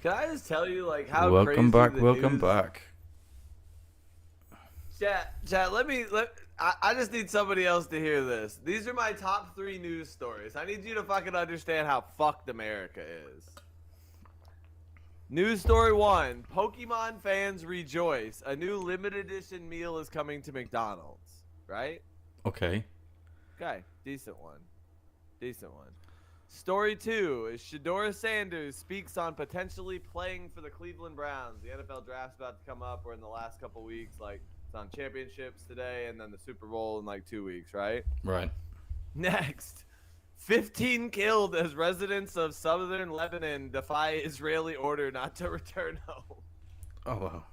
Can I just tell you, like, how Welcome crazy back, the welcome news... back. Chat, I just need somebody else to hear this. These are my top 3 news stories. I need you to fucking understand how fucked America is. News story 1. Pokemon fans rejoice. A new limited edition meal is coming to McDonald's. Right? Okay. Okay, decent one. Decent one. Story 2 is Shedora Sanders speaks on potentially playing for the Cleveland Browns. The NFL draft's about to come up. We're in the last couple weeks. Like, it's on championships today and then the Super Bowl in like 2 weeks, right? Right. Next. 15 killed as residents of southern Lebanon defy Israeli order not to return home. Oh, wow.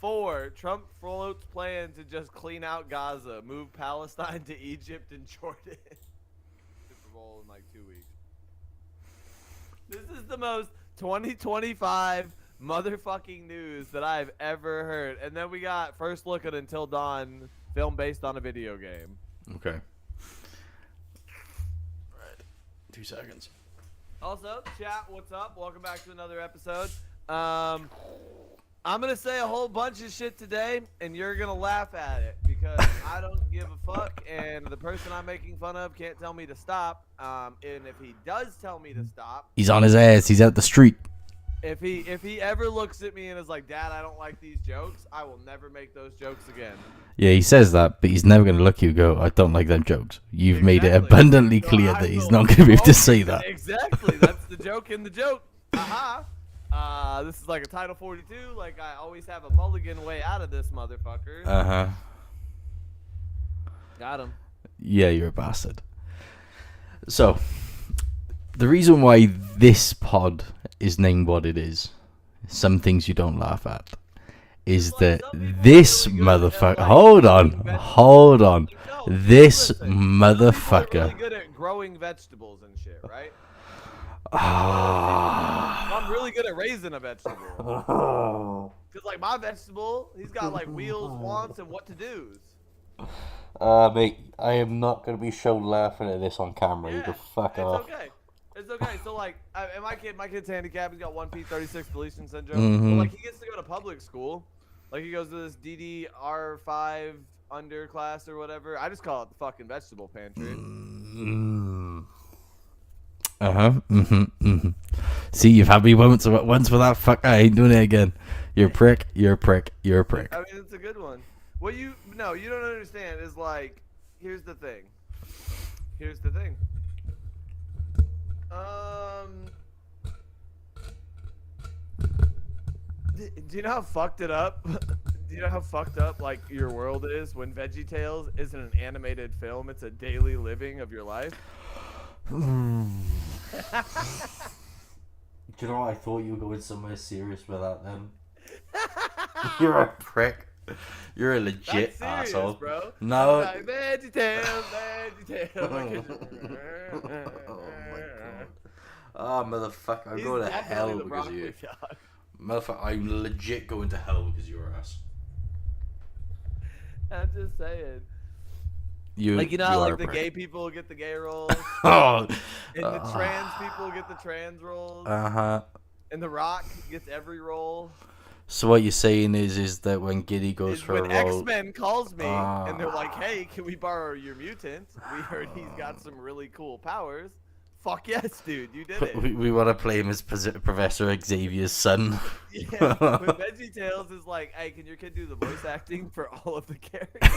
4. Trump floats plan to just clean out Gaza, move Palestine to Egypt and Jordan. Super Bowl in like 2 weeks. This is the most 2025 motherfucking news that I've ever heard. And then we got First Look at Until Dawn, film based on a video game. Okay. Right. 2 seconds. Also, chat, what's up? Welcome back to another episode. I'm going to say a whole bunch of shit today, and you're going to laugh at it because I don't give a fuck, and the person I'm making fun of can't tell me to stop. And if he does tell me to stop, He's on his ass. He's out the street. if he ever looks at me and is like, Dad, I don't like these jokes, I will never make those jokes again. Yeah, he says that, but he's never going to look at you and go, I don't like them jokes. You've made it Exactly. abundantly So clear I that he's will not going to be able to say always- that. Exactly. That's the joke in the joke. Aha. This is like a Title 42. Like, I always have a mulligan way out of this motherfucker. Uh-huh. Got him. Yeah, you're a bastard. So, the reason why this pod is named what it is, some things you don't laugh at, is that this motherfucker... Hold on. This motherfucker... Really good at growing vegetables and shit, right? Ah. I'm really good at raising a vegetable. Because, like, my vegetable, he's got, like, wheels, wants, and what to do's. Mate, I am not going to be shown laughing at this on camera. You Yeah, can fuck it's off. okay. It's okay. So, like, and my kid's handicapped. He's got 1P36 deletion syndrome. Mhm. But, like, he gets to go to public school. Like, he goes to this DDR5 underclass or whatever. I just call it the fucking vegetable pantry. See, you've had me once for that. Fuck, I ain't doing it again. You're a prick. You're a prick. You're a prick. I mean, it's a good one. What you don't understand is, like, here's the thing. Do you know how fucked it up? Do you know how fucked up, like, your world is when VeggieTales isn't an animated film? It's a daily living of your life. Do you know what? I thought you were going somewhere serious with that then. You're a prick. You're a legit That's serious, asshole. bro. No. Like, VeggieTales. Oh, motherfucker. I'm He's going to definitely hell the because of you. broccoli dog. Motherfucker, I'm legit going to hell because of your ass. I'm just saying. You, Like, you know how, are like, a the prick. gay people get the gay roles, Oh. and the trans people get the trans roles, Uh-huh. and The Rock gets every role. So what you're saying is that when Giddy goes Is for a when role... X-Men calls me, and they're like, hey, can we borrow your mutant? We heard he's got some really cool powers. Fuck yes, dude, you did it. We want to play him as Professor Xavier's son. Yeah, when VeggieTales is like, hey, can your kid do the voice acting for all of the characters?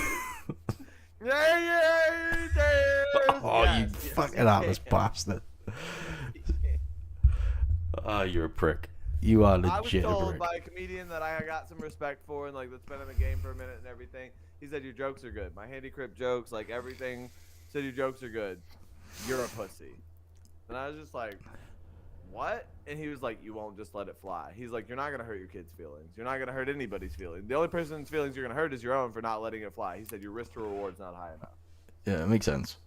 Oh, you fucking ass bastard. Oh, you're a prick. You are I was legit a told prick. by a comedian that I got some respect for and, like, that's been in the game for a minute and everything. He said your jokes are good. My handy crib jokes, like, everything, said your jokes are good. You're a pussy. And I was just like, what? And he was like, you won't just let it fly. He's like, you're not going to hurt your kid's feelings. You're not going to hurt anybody's feelings. The only person's feelings you're going to hurt is your own for not letting it fly. He said your risk to reward's not high enough. Yeah, it makes sense.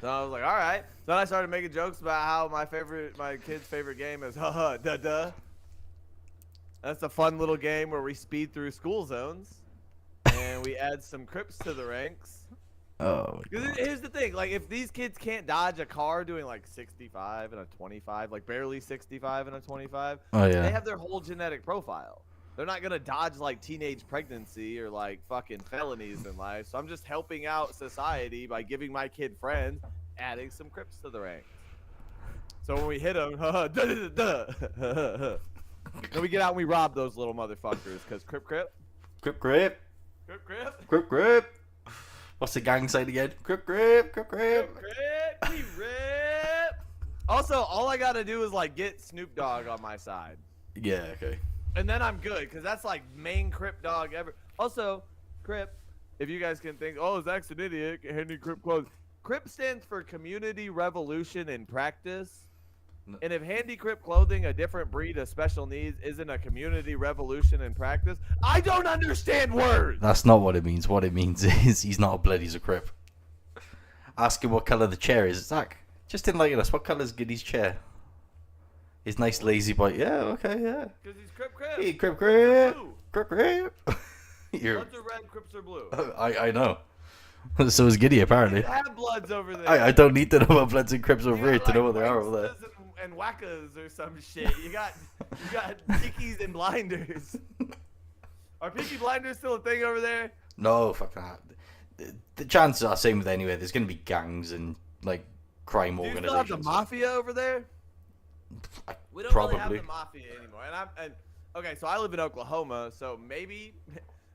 So I was like, all right. So then I started making jokes about how my kid's favorite game is haha da da. That's a fun little game where we speed through school zones, and we add some Crips to the ranks, Oh, my Because God. here's the thing, like if these kids can't dodge a car doing like 65 and a 25, like barely 65 and a 25, Oh, they yeah. have their whole genetic profile. They're not gonna dodge like teenage pregnancy or like fucking felonies in life. So I'm just helping out society by giving my kid friends, adding some Crips to the ranks. So when we hit them, then we get out and we rob those little motherfuckers. Cause Crip, Grip. Crip, Grip. Grip. What's the gang saying again? Grip. we rip. Also, all I gotta do is like get Snoop Dogg on my side. Yeah, okay. And then I'm good, because that's like main Crip dog ever. Also, Crip, if you guys can think, oh, Zach's an idiot, Henry Crip clothes. Crip stands for Community Revolution in Practice. No. And if Handy Crip clothing, a different breed of special needs, isn't a community revolution in practice, I don't understand words. That's not what it means. What it means is he's not a blood, he's a Crip. Ask him what colour the chair is. Zach, just enlighten us. What colour's Giddy's chair? His nice lazy boy. Yeah, okay, yeah. Because he's Crip Crip. Hey, Crip. Blue. Crip. You're... Bloods are red, Crips are blue. I know. So is Giddy, apparently. You have bloods over there. I don't need to know about Bloods and Crips over You here got, to know like, what they are over there. Wanksters and whackers or some shit. You got Peakies and Blinders. Are Peaky Blinders still a thing over there? No, fuck that. The chances are same with anywhere. There's going to be gangs and, like, crime Do you still organizations. have the mafia over there? We don't Probably. really have the mafia anymore. And okay, so I live in Oklahoma, so maybe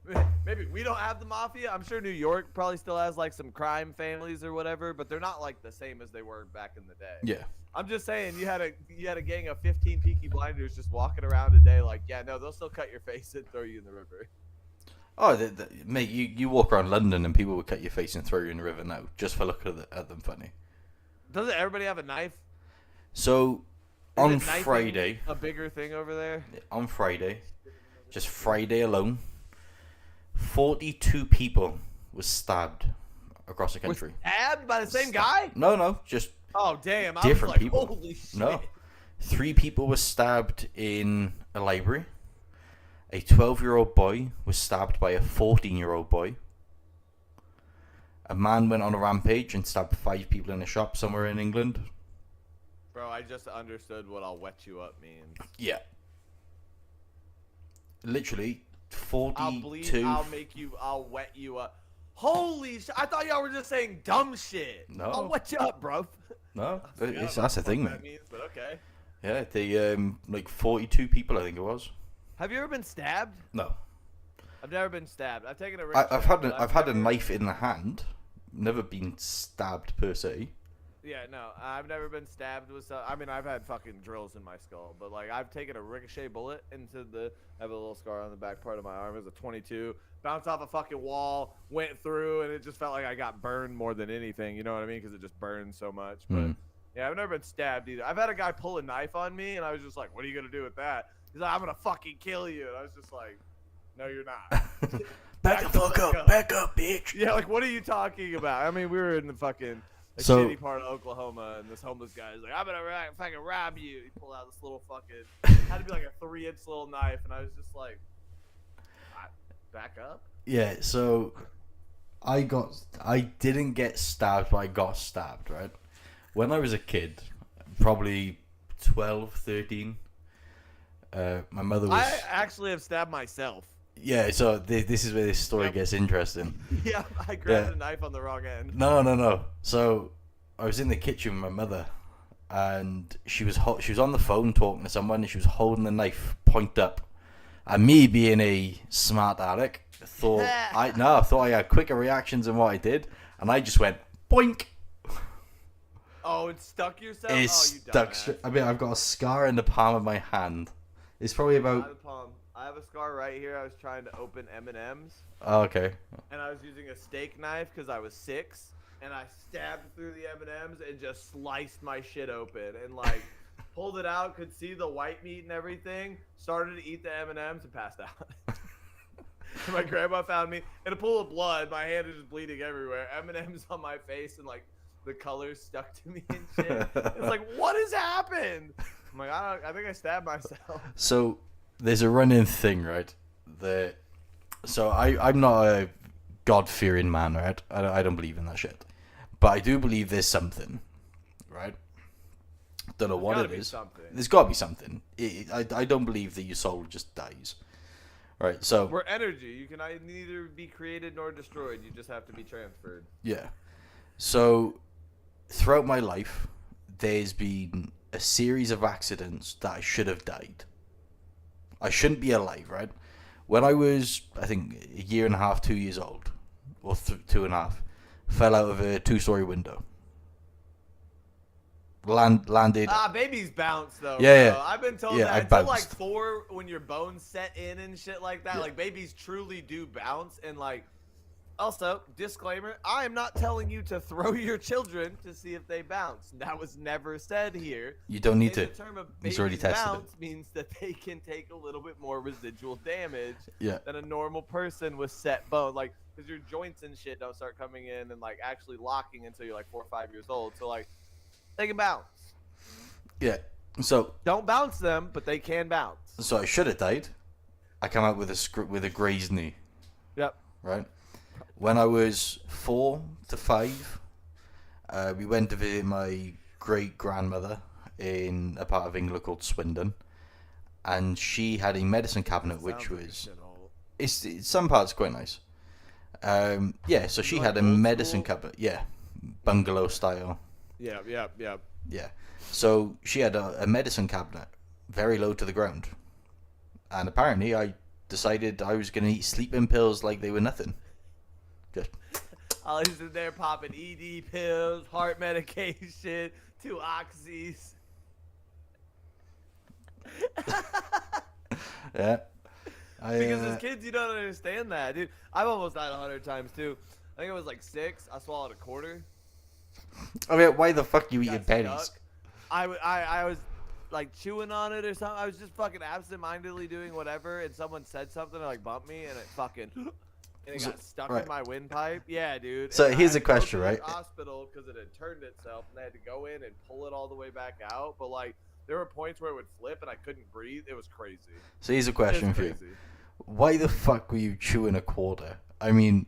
we don't have the mafia. I'm sure New York probably still has like some crime families or whatever, but they're not like the same as they were back in the day. Yeah. I'm just saying, you had a gang of 15 Peaky Blinders just walking around today, like, yeah, no, they'll still cut your face and throw you in the river. Oh, mate, you walk around London and people will cut your face and throw you in the river now, just for looking at them funny. Doesn't everybody have a knife? So, Is on it knifing Friday, a bigger thing over there? just Friday alone, 42 people were stabbed across the country. Stabbed by the same guy? No, just Oh, damn. I different was like, people. holy shit. No. 3 people were stabbed in a library. A 12-year-old boy was stabbed by a 14-year-old boy. A man went on a rampage and stabbed 5 people in a shop somewhere in England. Bro, I just understood what "I'll wet you up" means. Yeah. Literally, 42. I'll bleed, I'll wet you up. Holy shit. I thought y'all were just saying dumb shit. No. I'll wet you up, bro. No, I forgot that's the what thing, that man. means, but okay. Yeah, they like 42 people, I think it was. Have you ever been stabbed? No, I've never been stabbed. I've taken a I've had a knife in the hand. Never been stabbed per se. Yeah, no, I've never been stabbed with I mean, I've had fucking drills in my skull, but like I've taken a ricochet bullet into I have a little scar on the back part of my arm. It was a 22, bounced off a fucking wall, went through, and it just felt like I got burned more than anything. You know what I mean? Because it just burns so much. But yeah, I've never been stabbed either. I've had a guy pull a knife on me, and I was just like, "What are you gonna do with that?" He's like, "I'm gonna fucking kill you," and I was just like, "No, you're not." Back the fuck up. Back up, bitch. Yeah, like what are you talking about? I mean, we were in the fucking shitty part of Oklahoma, and this homeless guy is like, "I'm gonna fucking rob you." He pulled out this little fucking, had to be like a 3-inch little knife, and I was just like, back up. Yeah, so I didn't get stabbed, but I got stabbed, right? When I was a kid, probably 12, 13, my mother was... I actually have stabbed myself. Yeah, so this is where this story gets interesting. Yeah, I grabbed a knife on the wrong end. No. So I was in the kitchen with my mother, and she was on the phone talking to someone, and she was holding the knife point up. And me being a smart aleck, thought I had quicker reactions than what I did, and I just went boink. Oh, it stuck yourself? It stuck. I mean, I've got a scar in the palm of my hand. It's probably about... I have a scar right here. I was trying to open M&M's. Oh, okay. And I was using a steak knife because I was 6. And I stabbed through the M&M's and just sliced my shit open. And, like, pulled it out, could see the white meat and everything. Started to eat the M&M's and passed out. And my grandma found me in a pool of blood. My hand is just bleeding everywhere. M&M's on my face and, like, the colors stuck to me and shit. It's like, what has happened? I'm like, I think I stabbed myself. So... There's a running thing, right? So I'm not a God-fearing man, right? I don't believe in that shit. But I do believe there's something, right? Don't know what it is. There's got to be something. I don't believe that your soul just dies. Right, so... We're energy. You can neither be created nor destroyed. You just have to be transferred. Yeah. So, throughout my life, there's been a series of accidents that I should have died. I shouldn't be alive, right? When I was, I think, a year and a half, 2 years old, or 2.5, fell out of a 2-story window. Landed. Babies bounce though. Yeah, bro. I've been told yeah, that until like 4 when your bones set in and shit like that. Yeah. Like babies truly do bounce. And like, also disclaimer: I am not telling you to throw your children to see if they bounce. That was never said here. You don't need The to. term of He's already babies tested bounce means that they can take a little bit more residual damage Yeah. than a normal person with set bone. Like, because your joints and shit don't start coming in and like actually locking until you're like 4 or 5 years old. So like. They can bounce. Yeah. So don't bounce them, but they can bounce. So I should have died. I come out with a grazed knee. Yep. Right. When I was 4 to 5, we went to visit my great grandmother in a part of England called Swindon, and she had a medicine cabinet which was it's some parts quite nice. Yeah. So she had a medicine cabinet. Yeah. Bungalow style. Yeah. Yeah. So she had a medicine cabinet very low to the ground. And apparently I decided I was going to eat sleeping pills like they were nothing. Just. I was in there popping ED pills, heart medication, 2 oxys. Yeah. Because as kids, you don't understand that, dude. I've almost died 100 times, too. I think I was like 6. I swallowed a quarter. I mean, why the fuck you eating pennies? I was like chewing on it or something. I was just fucking absent-mindedly doing whatever, and someone said something and like bumped me, and it fucking and it got stuck in my windpipe. Yeah, dude. So and here's a question, right? Hospital because it had turned itself, and they had to go in and pull it all the way back out. But like, there were points where it would flip, and I couldn't breathe. It was crazy. So here's a question for you: why the fuck were you chewing a quarter? I mean,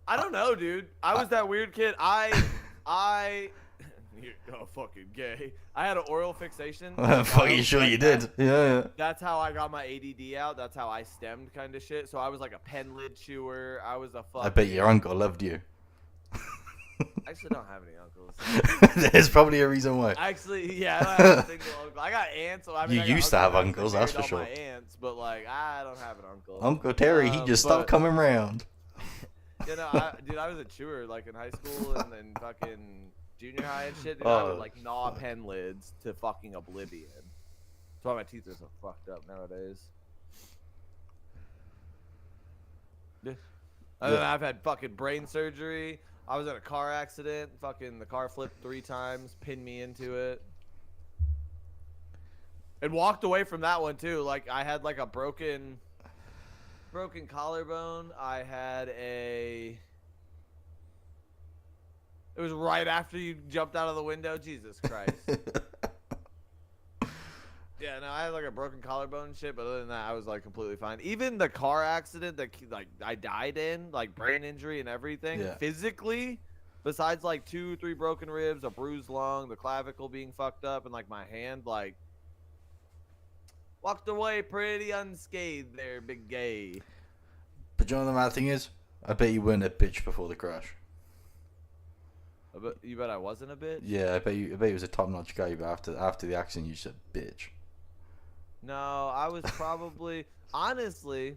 I don't know, dude. I was that weird kid. You're fucking gay. I had an oral fixation. Fucking sure you did. Yeah. That's how I got my ADD out. That's how I stemmed kind of shit. So I was like a pen lid chewer. I was a fucking... I bet your uncle loved you. I actually don't have any uncles. There's probably a reason why. Actually, yeah, I don't have a single uncle. I got aunts. So I mean, you used to have uncles, that's for sure. My aunts, but like, I don't have an uncle. Uncle Terry, he just stopped coming around. You know, I was a chewer like in high school and then fucking... junior high and shit, dude, I would like gnaw pen lids to fucking oblivion. That's why my teeth are so fucked up nowadays. Yeah. And then I've had fucking brain surgery. I was in a car accident. Fucking the car flipped 3 times, pinned me into it. And walked away from that one too. Like I had like a broken collarbone. I had a... It was right after you jumped out of the window. Jesus Christ. Yeah, no, I had like a broken collarbone and shit, but other than that, I was like completely fine. Even the car accident that like I died in, like brain injury and everything, physically, besides like 2-3 broken ribs, a bruised lung, the clavicle being fucked up, and like my hand, like walked away pretty unscathed there, big gay. But you know what the mad thing is? I bet you weren't a bitch before the crash. You bet I wasn't a bitch? Yeah, I bet you was a top-notch guy, but after the accident, you said bitch. No, I was probably... honestly,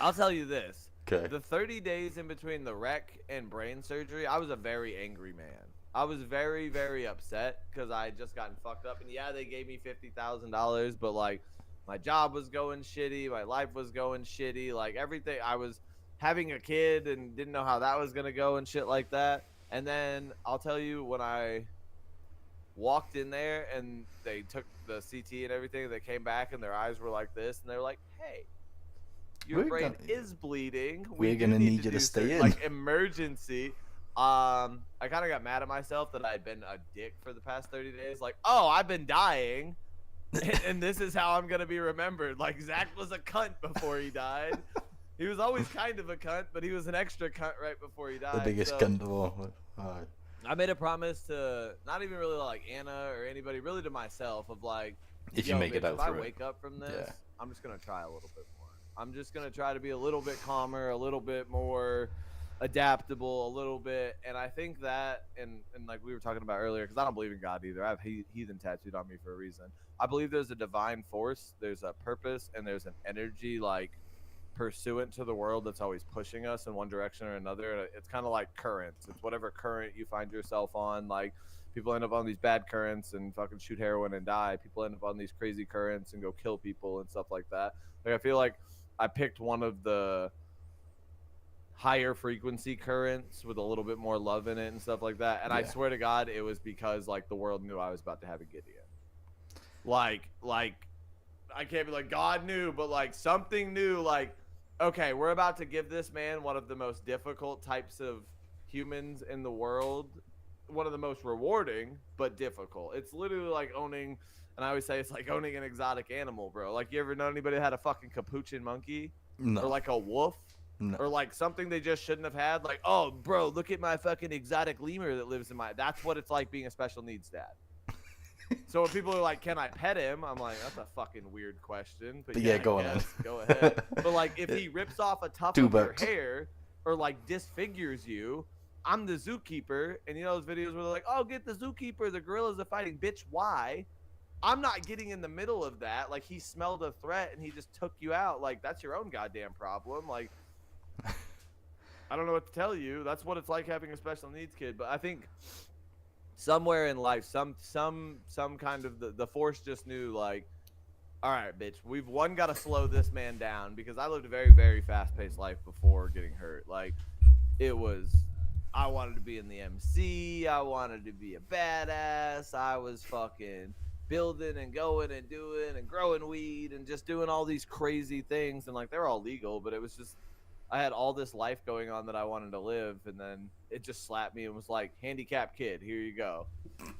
I'll tell you this. Okay. The 30 days in between the wreck and brain surgery, I was a very angry man. I was very, very upset because I had just gotten fucked up. And yeah, they gave me $50,000, but like my job was going shitty. My life was going shitty. Like everything, I was... having a kid and didn't know how that was going to go and shit like that. And then I'll tell you, when I walked in there and they took the CT and everything, they came back and their eyes were like this. And they were like, hey, your brain is bleeding. We're going to need you to stay in. Like emergency. I kind of got mad at myself that I had been a dick for the past 30 days. Like, oh, I've been dying. and this is how I'm going to be remembered. Like Zach was a cunt before he died. He was always kind of a cunt, but he was an extra cunt right before he died. The biggest cunt of all. I made a promise to not even really like Anna or anybody, really to myself, of like, If you make it out if I through it. wake up from this, Yeah. I'm just gonna try a little bit more. I'm just gonna try to be a little bit calmer, a little bit more adaptable, a little bit. And I think that, and like we were talking about earlier, because I don't believe in God either. I have heathen tattooed on me for a reason. I believe there's a divine force, there's a purpose, and there's an energy like pursuant to the world that's always pushing us in one direction or another. It's kind of like currents. It's whatever current you find yourself on. Like, people end up on these bad currents and fucking shoot heroin and die. People end up on these crazy currents and go kill people and stuff like that. Like, I feel like I picked one of the higher frequency currents with a little bit more love in it and stuff like that. And I swear to God, it was because like the world knew I was about to have a Gideon. Like I can't be like God knew, but like something new. Like, okay, we're about to give this man one of the most difficult types of humans in the world, one of the most rewarding but difficult. It's literally like owning, and I always say it's like owning an exotic animal, bro. Like, you ever know anybody that had a fucking capuchin monkey? No. Or like a wolf? No. Or like something they just shouldn't have had? Like, oh, bro, look at my fucking exotic lemur that lives in my... That's what it's like being a special needs dad. So when people are like, can I pet him? I'm like, that's a fucking weird question. But yeah, go on. Go ahead. But like, if he rips off a tuft of your hair or like disfigures you, I'm the zookeeper. And you know those videos where they're like, oh, get the zookeeper. The gorillas are fighting. Bitch, why? I'm not getting in the middle of that. Like, he smelled a threat and he just took you out. Like, that's your own goddamn problem. Like, I don't know what to tell you. That's what it's like having a special needs kid. But I think somewhere in life, some kind of the force just knew, like, all right, bitch, we've got to slow this man down, because I lived a very, very fast-paced life before getting hurt. Like, it was, I wanted to be in the MC, I wanted to be a badass, I was fucking building and going and doing and growing weed and just doing all these crazy things, and like, they were all legal, but it was just, I had all this life going on that I wanted to live, and then it just slapped me and was like, handicapped kid, here you go.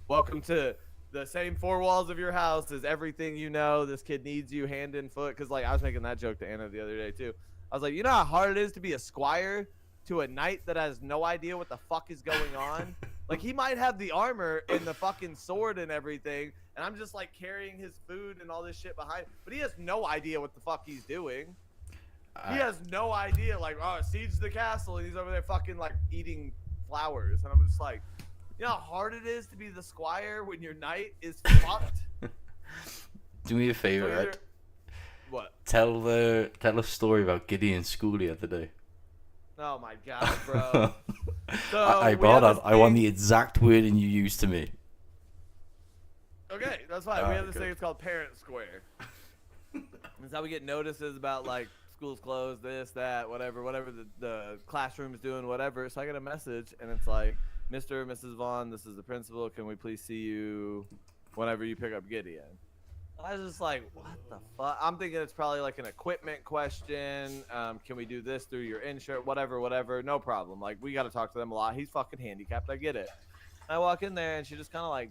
Welcome to the same four walls of your house is everything you know. This kid needs you hand and foot. Because like, I was making that joke to Anna the other day too. I was like, you know how hard it is to be a squire to a knight that has no idea what the fuck is going on? Like, he might have the armor and the fucking sword and everything, and I'm just like carrying his food and all this shit behind, but he has no idea what the fuck he's doing. He has no idea. Like, oh, siege the castle, and he's over there fucking like eating flowers, and I'm just like, you know how hard it is to be the squire when your knight is fucked? Do me a favor, So Ed. What? Tell a story about Gideon's school the other day. Oh my god, bro. So I want the exact wording you used to me. Okay, that's fine. We have this thing, it's called Parent Square. It's how we get notices about like school's closed, this, that, whatever the classroom's doing, whatever. So I get a message and it's like, Mr. or Mrs. Vaughn, this is the principal. Can we please see you whenever you pick up Gideon? I was just like, what the fuck? I'm thinking it's probably like an equipment question. Can we do this through your insurance? Whatever. No problem. Like, we got to talk to them a lot. He's fucking handicapped. I get it. I walk in there and she just kind of like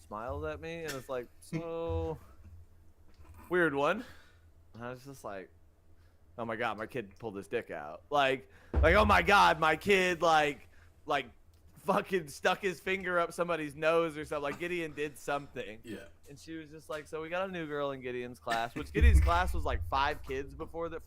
smiles at me and it's like, so weird one. And I was just like, oh my god, my kid pulled his dick out. Like, oh my god, my kid like fucking stuck his finger up somebody's nose or something. Like, Gideon did something. Yeah. And she was just like, so we got a new girl in Gideon's class, which Gideon's class was like 4 kids before this.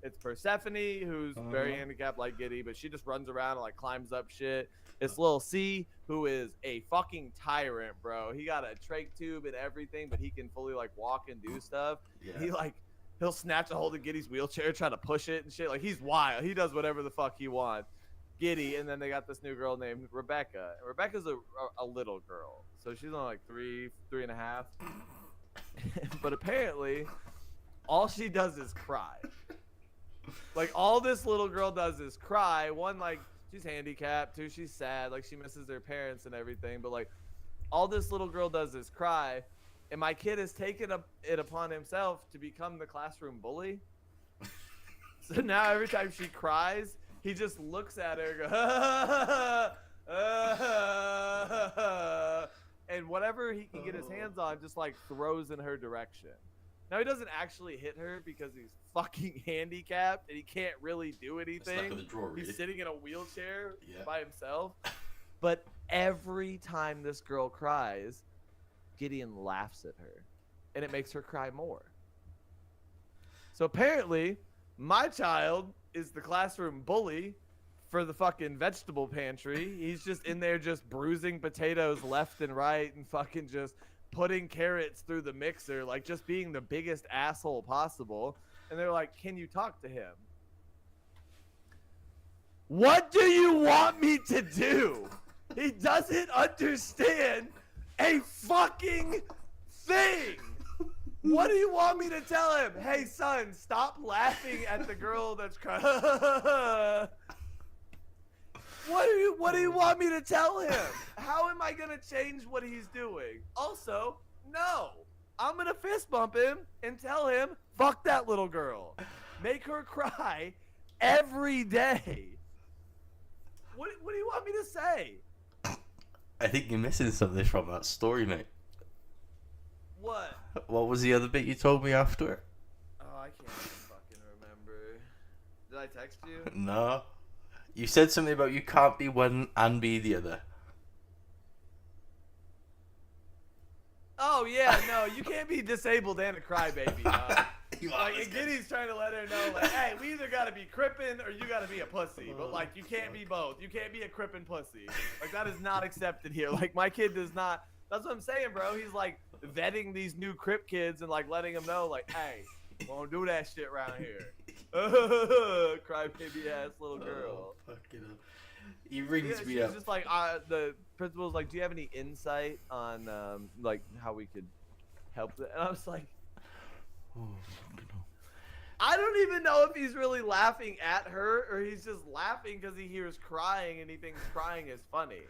It's Persephone, who's very handicapped like Giddy, but she just runs around and like climbs up shit. It's Lil C, who is a fucking tyrant, bro. He got a trach tube and everything, but he can fully like walk and do stuff. Yeah. He'll snatch a hold of Giddy's wheelchair, try to push it and shit. Like, he's wild. He does whatever the fuck he wants. Giddy, and then they got this new girl named Rebecca. And Rebecca's a little girl, so she's only like 3.5. But apparently, all she does is cry. Like, all this little girl does is cry. One, like, she's handicapped. Two, she's sad. Like, she misses her parents and everything. But like, all this little girl does is cry. And my kid has taken it upon himself to become the classroom bully. So now every time she cries, he just looks at her and goes, and whatever he can get his hands on just like throws in her direction. Now he doesn't actually hit her because he's fucking handicapped and he can't really do anything. in the drawer, really. He's sitting in a wheelchair Yeah. by himself. But every time this girl cries, Gideon laughs at her, and it makes her cry more. So apparently, my child is the classroom bully for the fucking vegetable pantry. He's just in there just bruising potatoes left and right and fucking just putting carrots through the mixer, like just being the biggest asshole possible. And they're like, can you talk to him? What do you want me to do? He doesn't understand a fucking thing. What do you want me to tell him? Hey, son, stop laughing at the girl that's crying. What do you want me to tell him? How am I gonna change what he's doing? Also, no. I'm gonna fist bump him and tell him, fuck that little girl. Make her cry every day. What do you want me to say? I think you're missing something from that story, mate. What? What was the other bit you told me after it? Oh, I can't even fucking remember. Did I text you? No. You said something about you can't be one and be the other. Oh, yeah, no, you can't be disabled and a crybaby, dog. Like, Giddy's trying to let her know, like, hey, we either gotta be crippin' or you gotta be a pussy. But, like, you can't be both. You can't be a crippin' pussy. Like, that is not accepted here. Like, my kid does not. That's what I'm saying, bro. He's, like, vetting these new crip kids and, like, letting them know, like, hey, won't do that shit around here. Crybaby ass little girl. Oh, fucking hell. He rings me She's up. just like, the principal's like, do you have any insight on, like, how we could help them? And I was like, Oh, fucking hell. I don't even know if he's really laughing at her or he's just laughing because he hears crying and he thinks crying is funny.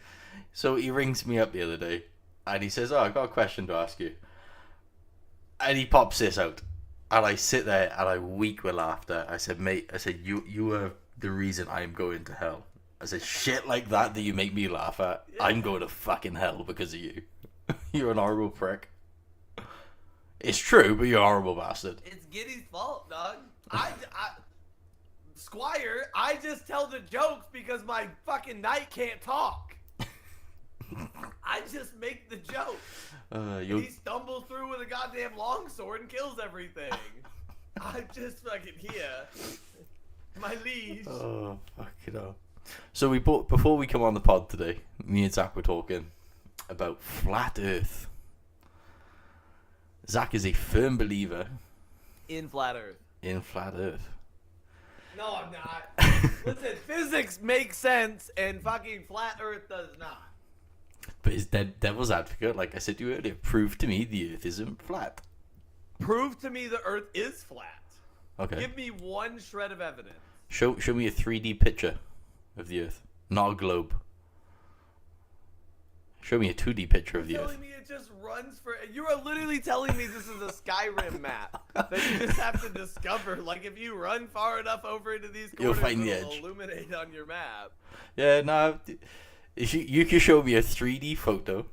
So he rings me up the other day and he says, oh, I got a question to ask you. And he pops this out. And I sit there and I weep with laughter. I said, mate, you are the reason I'm going to hell. I said, shit like that you make me laugh at, yeah. I'm going to fucking hell because of you. You're an horrible prick. It's true, but you're a horrible bastard. It's Giddy's fault, dog. Squire, I just tell the jokes because my fucking knight can't talk. I just make the jokes. He stumbles through with a goddamn longsword and kills everything. I just fucking my liege. Oh, fucking hell. So before we come on the pod today, me and Zach were talking about flat Earth. Zach is a firm believer in flat Earth. In flat Earth. No, I'm not. Listen, physics makes sense, and fucking flat Earth does not. But his devil's advocate, like I said to you earlier, prove to me the Earth isn't flat. Prove to me the Earth is flat. Okay. Give me one shred of evidence. Show me a 3D picture of the Earth, not a globe. Show me a 2D picture of the Earth. Telling me it just runs for. You are literally telling me this is a Skyrim map that you just have to discover. Like if you run far enough over into these corners, you'll find the it'll edge. Illuminate on your map. Yeah, no. If you can show me a 3D photo,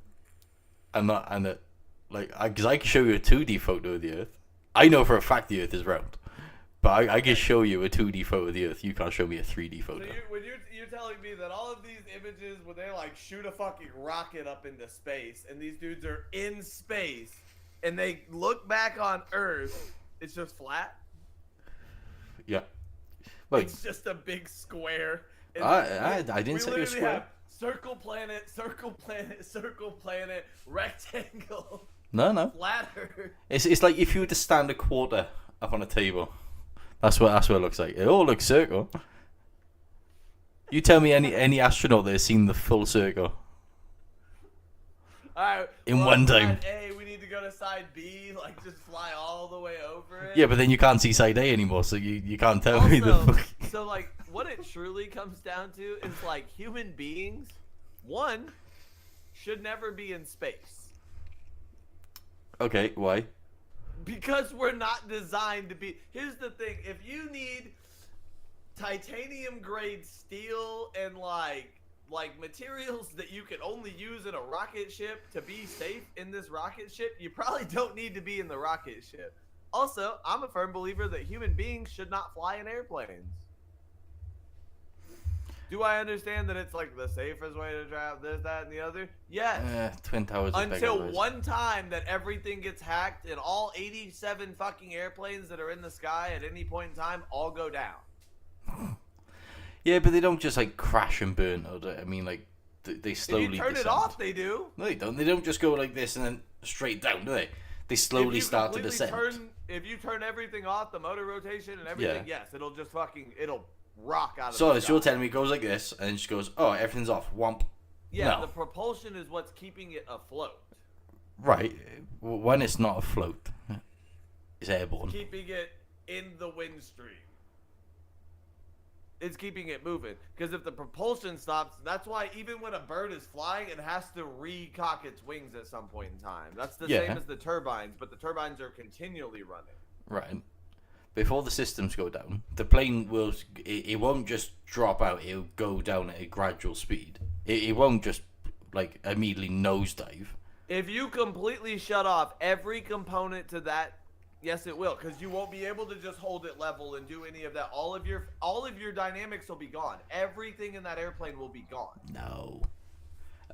because I can show you a 2D photo of the Earth. I know for a fact the Earth is round, but I can show you a 2D photo of the Earth. You can't show me a 3D photo. So you're telling me that all of these images where they like shoot a fucking rocket up into space and these dudes are in space and they look back on Earth, it's just flat? Yeah. Like, it's just a big square. I didn't say a square. Circle planet, circle planet, circle planet, rectangle. No. Flat Earth. It's like if you were to stand a quarter up on a table. That's what it looks like. It all looks circle. You tell me any astronaut that has seen the full circle. Alright. In one time. A, we need to go to side B, like just fly all the way over it. Yeah, but then you can't see side A anymore, so you can't tell also, me the fuck. So like what it truly comes down to is like human beings, one, should never be in space. Okay, why? Because we're not designed to be. Here's the thing: if you need titanium grade steel and like materials that you can only use in a rocket ship to be safe in this rocket ship, you probably don't need to be in the rocket ship. Also, I'm a firm believer that human beings should not fly in airplanes. Do I understand that it's like the safest way to travel, this, that, and the other? Yes. Twin Towers. Until one time that everything gets hacked and all 87 fucking airplanes that are in the sky at any point in time all go down. Yeah, but they don't just like crash and burn. I mean, like they slowly. If you turn descend. it off, they do. No, they don't. They don't just go like this and then straight down, do they? They slowly start to descend. If you turn everything off, the motor rotation and everything, yes, it'll just it'll rock out of so the you're telling me it goes like this and it just goes, oh, everything's off. Womp. Yeah, no. The propulsion is what's keeping it afloat. Right. When it's not afloat, it's airborne. Keeping it in the wind stream. It's keeping it moving. Because if the propulsion stops, that's why even when a bird is flying, it has to recock its wings at some point in time. That's the same as the turbines, but the turbines are continually running. Right. Before the systems go down, the plane will, it won't just drop out, it'll go down at a gradual speed. It won't just, like, immediately nosedive. If you completely shut off every component to that, yes, it will, because you won't be able to just hold it level and do any of that. All of your dynamics will be gone. Everything in that airplane will be gone. No.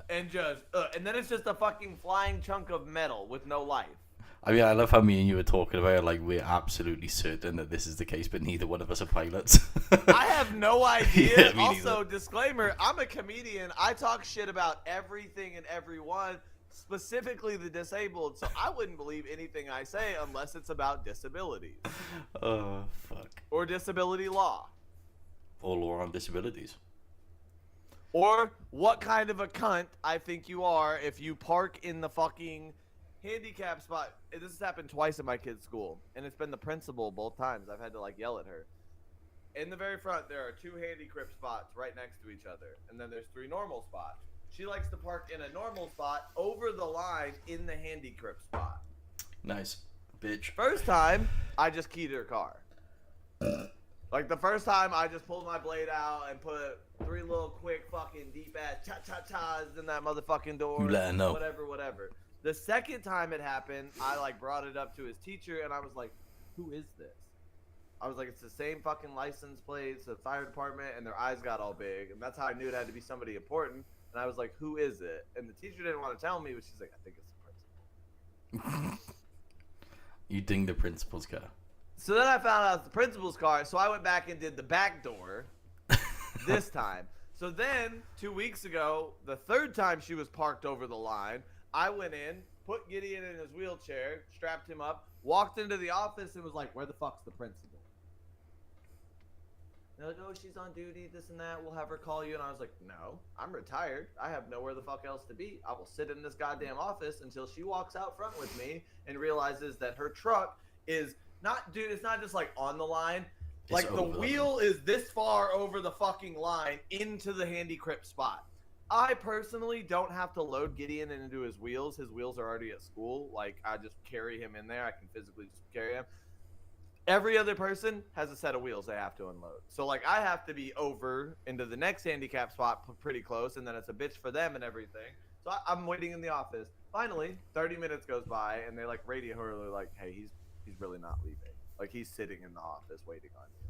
And then it's just a fucking flying chunk of metal with no life. I mean, I love how me and you were talking about it, like we're absolutely certain that this is the case, but neither one of us are pilots. I have no idea. Yeah, also, disclaimer, I'm a comedian. I talk shit about everything and everyone, specifically the disabled, so I wouldn't believe anything I say unless it's about disabilities. Oh, fuck. Or disability law. Or law on disabilities. Or what kind of a cunt I think you are if you park in the fucking handicap spot. This has happened twice at my kid's school, and it's been the principal both times. I've had to like yell at her. In the very front, there are 2 handicap spots right next to each other, and then there's 3 normal spots. She likes to park in a normal spot over the line in the handicap spot. Nice, bitch. First time, I just keyed her car. Like the first time, I just pulled my blade out and put 3 little quick fucking deep ass cha-cha-chas in that motherfucking door. You let her know. Whatever. The second time it happened, I like brought it up to his teacher and I was like, who is this? I was like, it's the same fucking license plate, it's the fire department, and their eyes got all big. And that's how I knew it had to be somebody important. And I was like, who is it? And the teacher didn't want to tell me, but she's like, I think it's the principal. You dinged the principal's car. So then I found out it's the principal's car, so I went back and did the back door this time. So then, 2 weeks ago, the third time she was parked over the line, I went in, put Gideon in his wheelchair, strapped him up, walked into the office, and was like, where the fuck's the principal? They're like, oh, she's on duty, this and that, we'll have her call you. And I was like, no, I'm retired. I have nowhere the fuck else to be. I will sit in this goddamn office until she walks out front with me and realizes that her truck is not, dude, it's not just like on the line. It's like the wheel is this far over the fucking line into the handicap spot. I personally don't have to load Gideon into his wheels. His wheels are already at school. Like, I just carry him in there. I can physically just carry him. Every other person has a set of wheels they have to unload. So, like, I have to be over into the next handicap spot pretty close, and then it's a bitch for them and everything. So I'm waiting in the office. Finally, 30 minutes goes by, and they, like, radio her. They're like, hey, he's really not leaving. Like, he's sitting in the office waiting on you.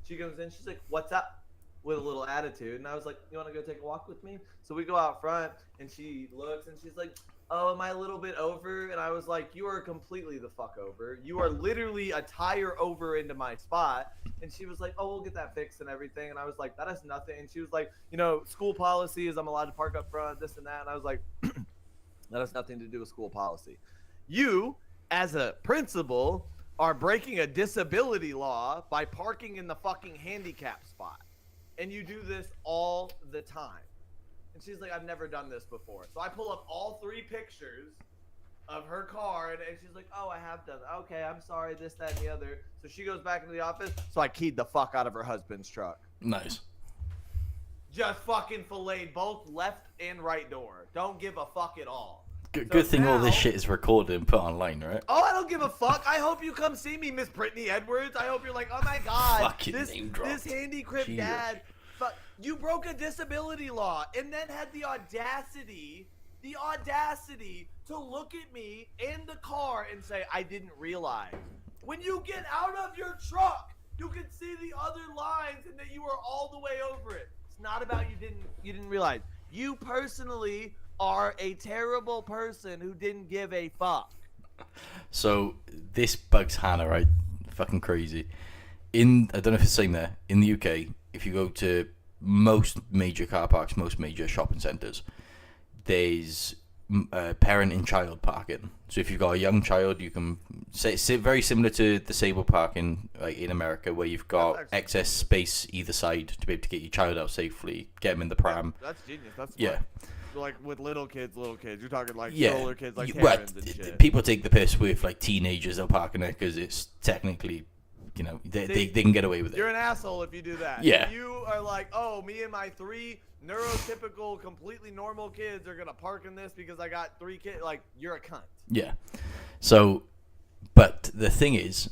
She comes in. She's like, what's up? With a little attitude, and I was like, you want to go take a walk with me? So we go out front, and she looks, and she's like, oh, am I a little bit over? And I was like, you are completely the fuck over. You are literally a tire over into my spot. And she was like, oh, we'll get that fixed and everything. And I was like, that has nothing. And she was like, you know, school policy is I'm allowed to park up front, this and that. And I was like, that has nothing to do with school policy. You, as a principal, are breaking a disability law by parking in the fucking handicap spot. And you do this all the time. And she's like, I've never done this before. So I pull up all 3 pictures of her car, and she's like, oh, I have done it. Okay, I'm sorry, this, that, and the other. So she goes back into the office. So I keyed the fuck out of her husband's truck. Nice. Just fucking filleted both left and right door. Don't give a fuck at all. Good thing all this shit is recorded and put online, right? Oh, I don't give a fuck. I hope you come see me, Miss Brittany Edwards. I hope you're like, oh my god, fucking name drop. This handicap dad. You broke a disability law and then had the audacity to look at me in the car and say, I didn't realize. When you get out of your truck, you can see the other lines and that you are all the way over it. It's not about you didn't realize. You personally are a terrible person who didn't give a fuck. So this bugs Hannah, right? Fucking crazy. I don't know if it's the same there. In the UK, if you go to most major car parks, most major shopping centres, there's parent and child parking. So if you've got a young child, you can say it's very similar to disabled parking, like in America, where you've got excess space either side to be able to get your child out safely, get them in the pram. That's genius. That's yeah. Like with little kids. You're talking like stroller kids, like well, Karens and shit. People take the piss with like teenagers they'll park in there because it's technically, you know, they can get away with it. You're an asshole if you do that. Yeah. If you are like, oh, me and my 3 neurotypical, completely normal kids are gonna park in this because I got 3 kids. Like, you're a cunt. Yeah. So, but the thing is,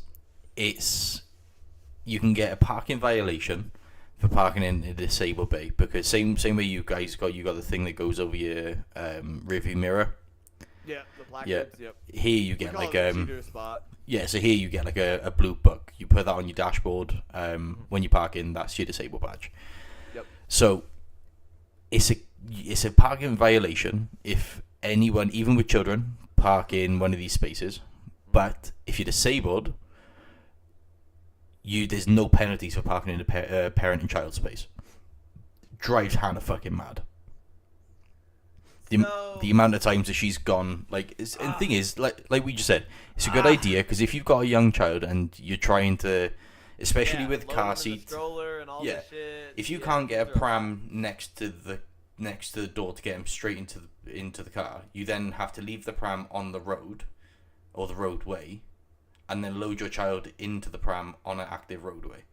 you can get a parking violation for parking in a disabled bay because same way you guys got the thing that goes over your rearview mirror. Yeah, the placards. Yeah. Yep. Here you get like spot. yeah. So here you get like a blue book. You put that on your dashboard. When you park in, that's your disabled badge. Yep. So it's a parking violation if anyone, even with children, park in one of these spaces. But if you're disabled, there's no penalties for parking in a parent and child space. Drives Hannah fucking mad. The amount of times that she's gone, like, and the thing is, like we just said, it's a good idea because if you've got a young child and you're trying to, especially with car seats, stroller and all this shit. if you can't get a pram next to the door to get him straight into the car, you then have to leave the pram on the road or the roadway, and then load your child into the pram on an active roadway.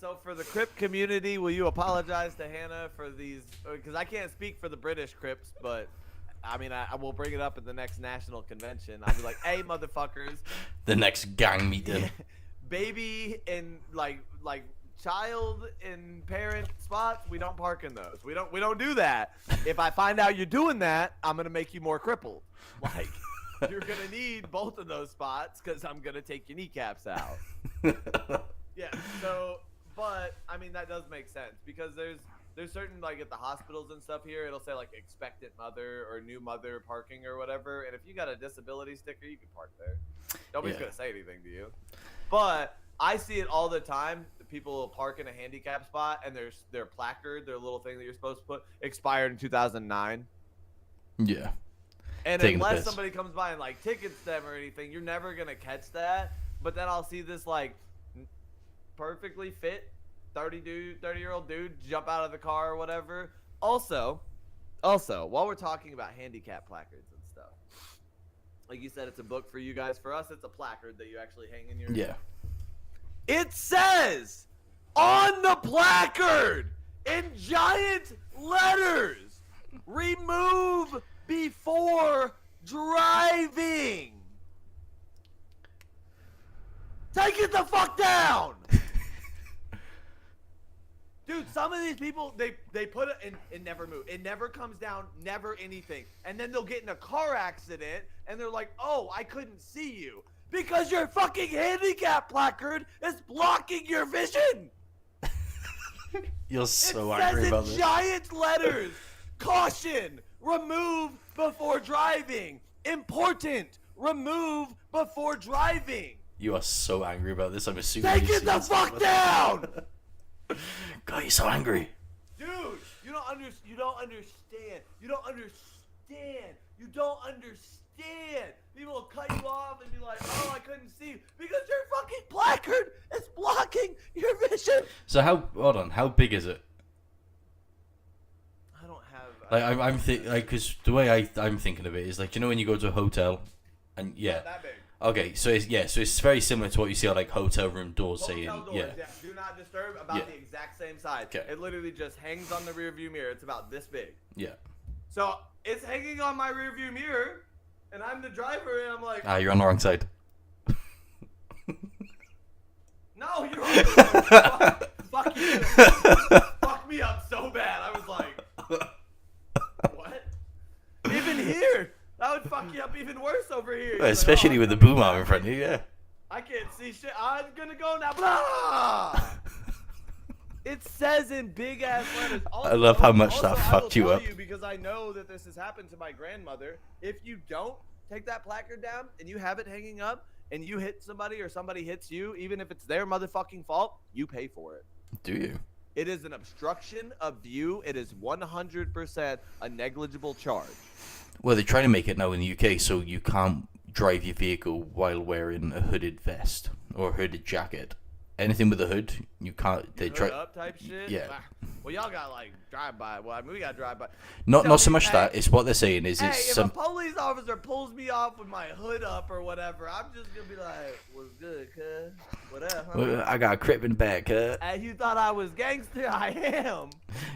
So for the Crip community, will you apologize to Hannah for these? Because I can't speak for the British Crips, but I mean, I will bring it up at the next national convention. I'll be like, hey, motherfuckers. The next gang meeting. Baby and like child and parent spots, we don't park in those. We don't do that. If I find out you're doing that, I'm gonna make you more crippled. Like, you're gonna need both of those spots because I'm gonna take your kneecaps out. Yeah. So, but I mean that does make sense because there's certain, like at the hospitals and stuff here, it'll say like expectant mother or new mother parking or whatever, and if you got a disability sticker, you can park there. Nobody's gonna say anything to you. But I see it all the time. People will park in a handicap spot and their placard, their little thing that you're supposed to put, expired in 2009. Yeah. And unless somebody comes by and like tickets them or anything, you're never gonna catch that. But then I'll see this like perfectly fit 30-year-old dude jump out of the car or whatever. Also, while we're talking about handicap placards and stuff, like you said, it's a book for you guys. For us, it's a placard that you actually hang in your. Yeah. It says on the placard in giant letters, remove before driving. Take it the fuck down. Dude, some of these people, they put it in, it never moves. It never comes down, never anything. And then they'll get in a car accident and they're like, oh, I couldn't see you. Because your fucking handicap placard is blocking your vision. You're so angry about this. It says in giant letters, caution, remove before driving. Important, remove before driving. You are so angry about this. I'm assuming. Take it the fuck down. God, you're so angry. Dude, you don't understand. You don't understand. People will cut you off and be like, oh, I couldn't see you. Because your fucking placard is blocking your vision. So hold on, how big is it? I don't have. Like, I'm because the way I'm thinking of it is like, you know when you go to a hotel and Not that big. Okay, so it's very similar to what you see on like hotel room doors saying, Doors, yeah. Do not disturb, about the exact same size. Okay. It literally just hangs on the rear view mirror. It's about this big. Yeah. So it's hanging on my rear view mirror, and I'm the driver, and I'm like, you're on the wrong side. no, you're on the wrong side. Fuck you. Fuck me up so bad. I was like, what? Even here. That would fuck you up even worse over here. Especially with the boom arm in front of you, yeah. I can't see shit. I'm gonna go now. Blah! It says in big ass letters. Also, I love how much that I will fucked you tell up. you because I know that this has happened to my grandmother. If you don't take that placard down and you have it hanging up and you hit somebody or somebody hits you, even if it's their motherfucking fault, you pay for it. Do you? It is an obstruction of view. It is 100% a negligible charge. Well, they're trying to make it now in the UK so you can't drive your vehicle while wearing a hooded vest or a hooded jacket. Anything with a hood, you can't. They try up type shit. Yeah. Well, y'all got like drive by. Well, I mean, we got drive by. Not so much that. It's what they're saying is it's if some. a police officer pulls me off with my hood up or whatever, I'm just gonna be like, "What's good, cuz? What up, huh?" Well, I got a crip in the back, huh? And you thought I was gangster? I am.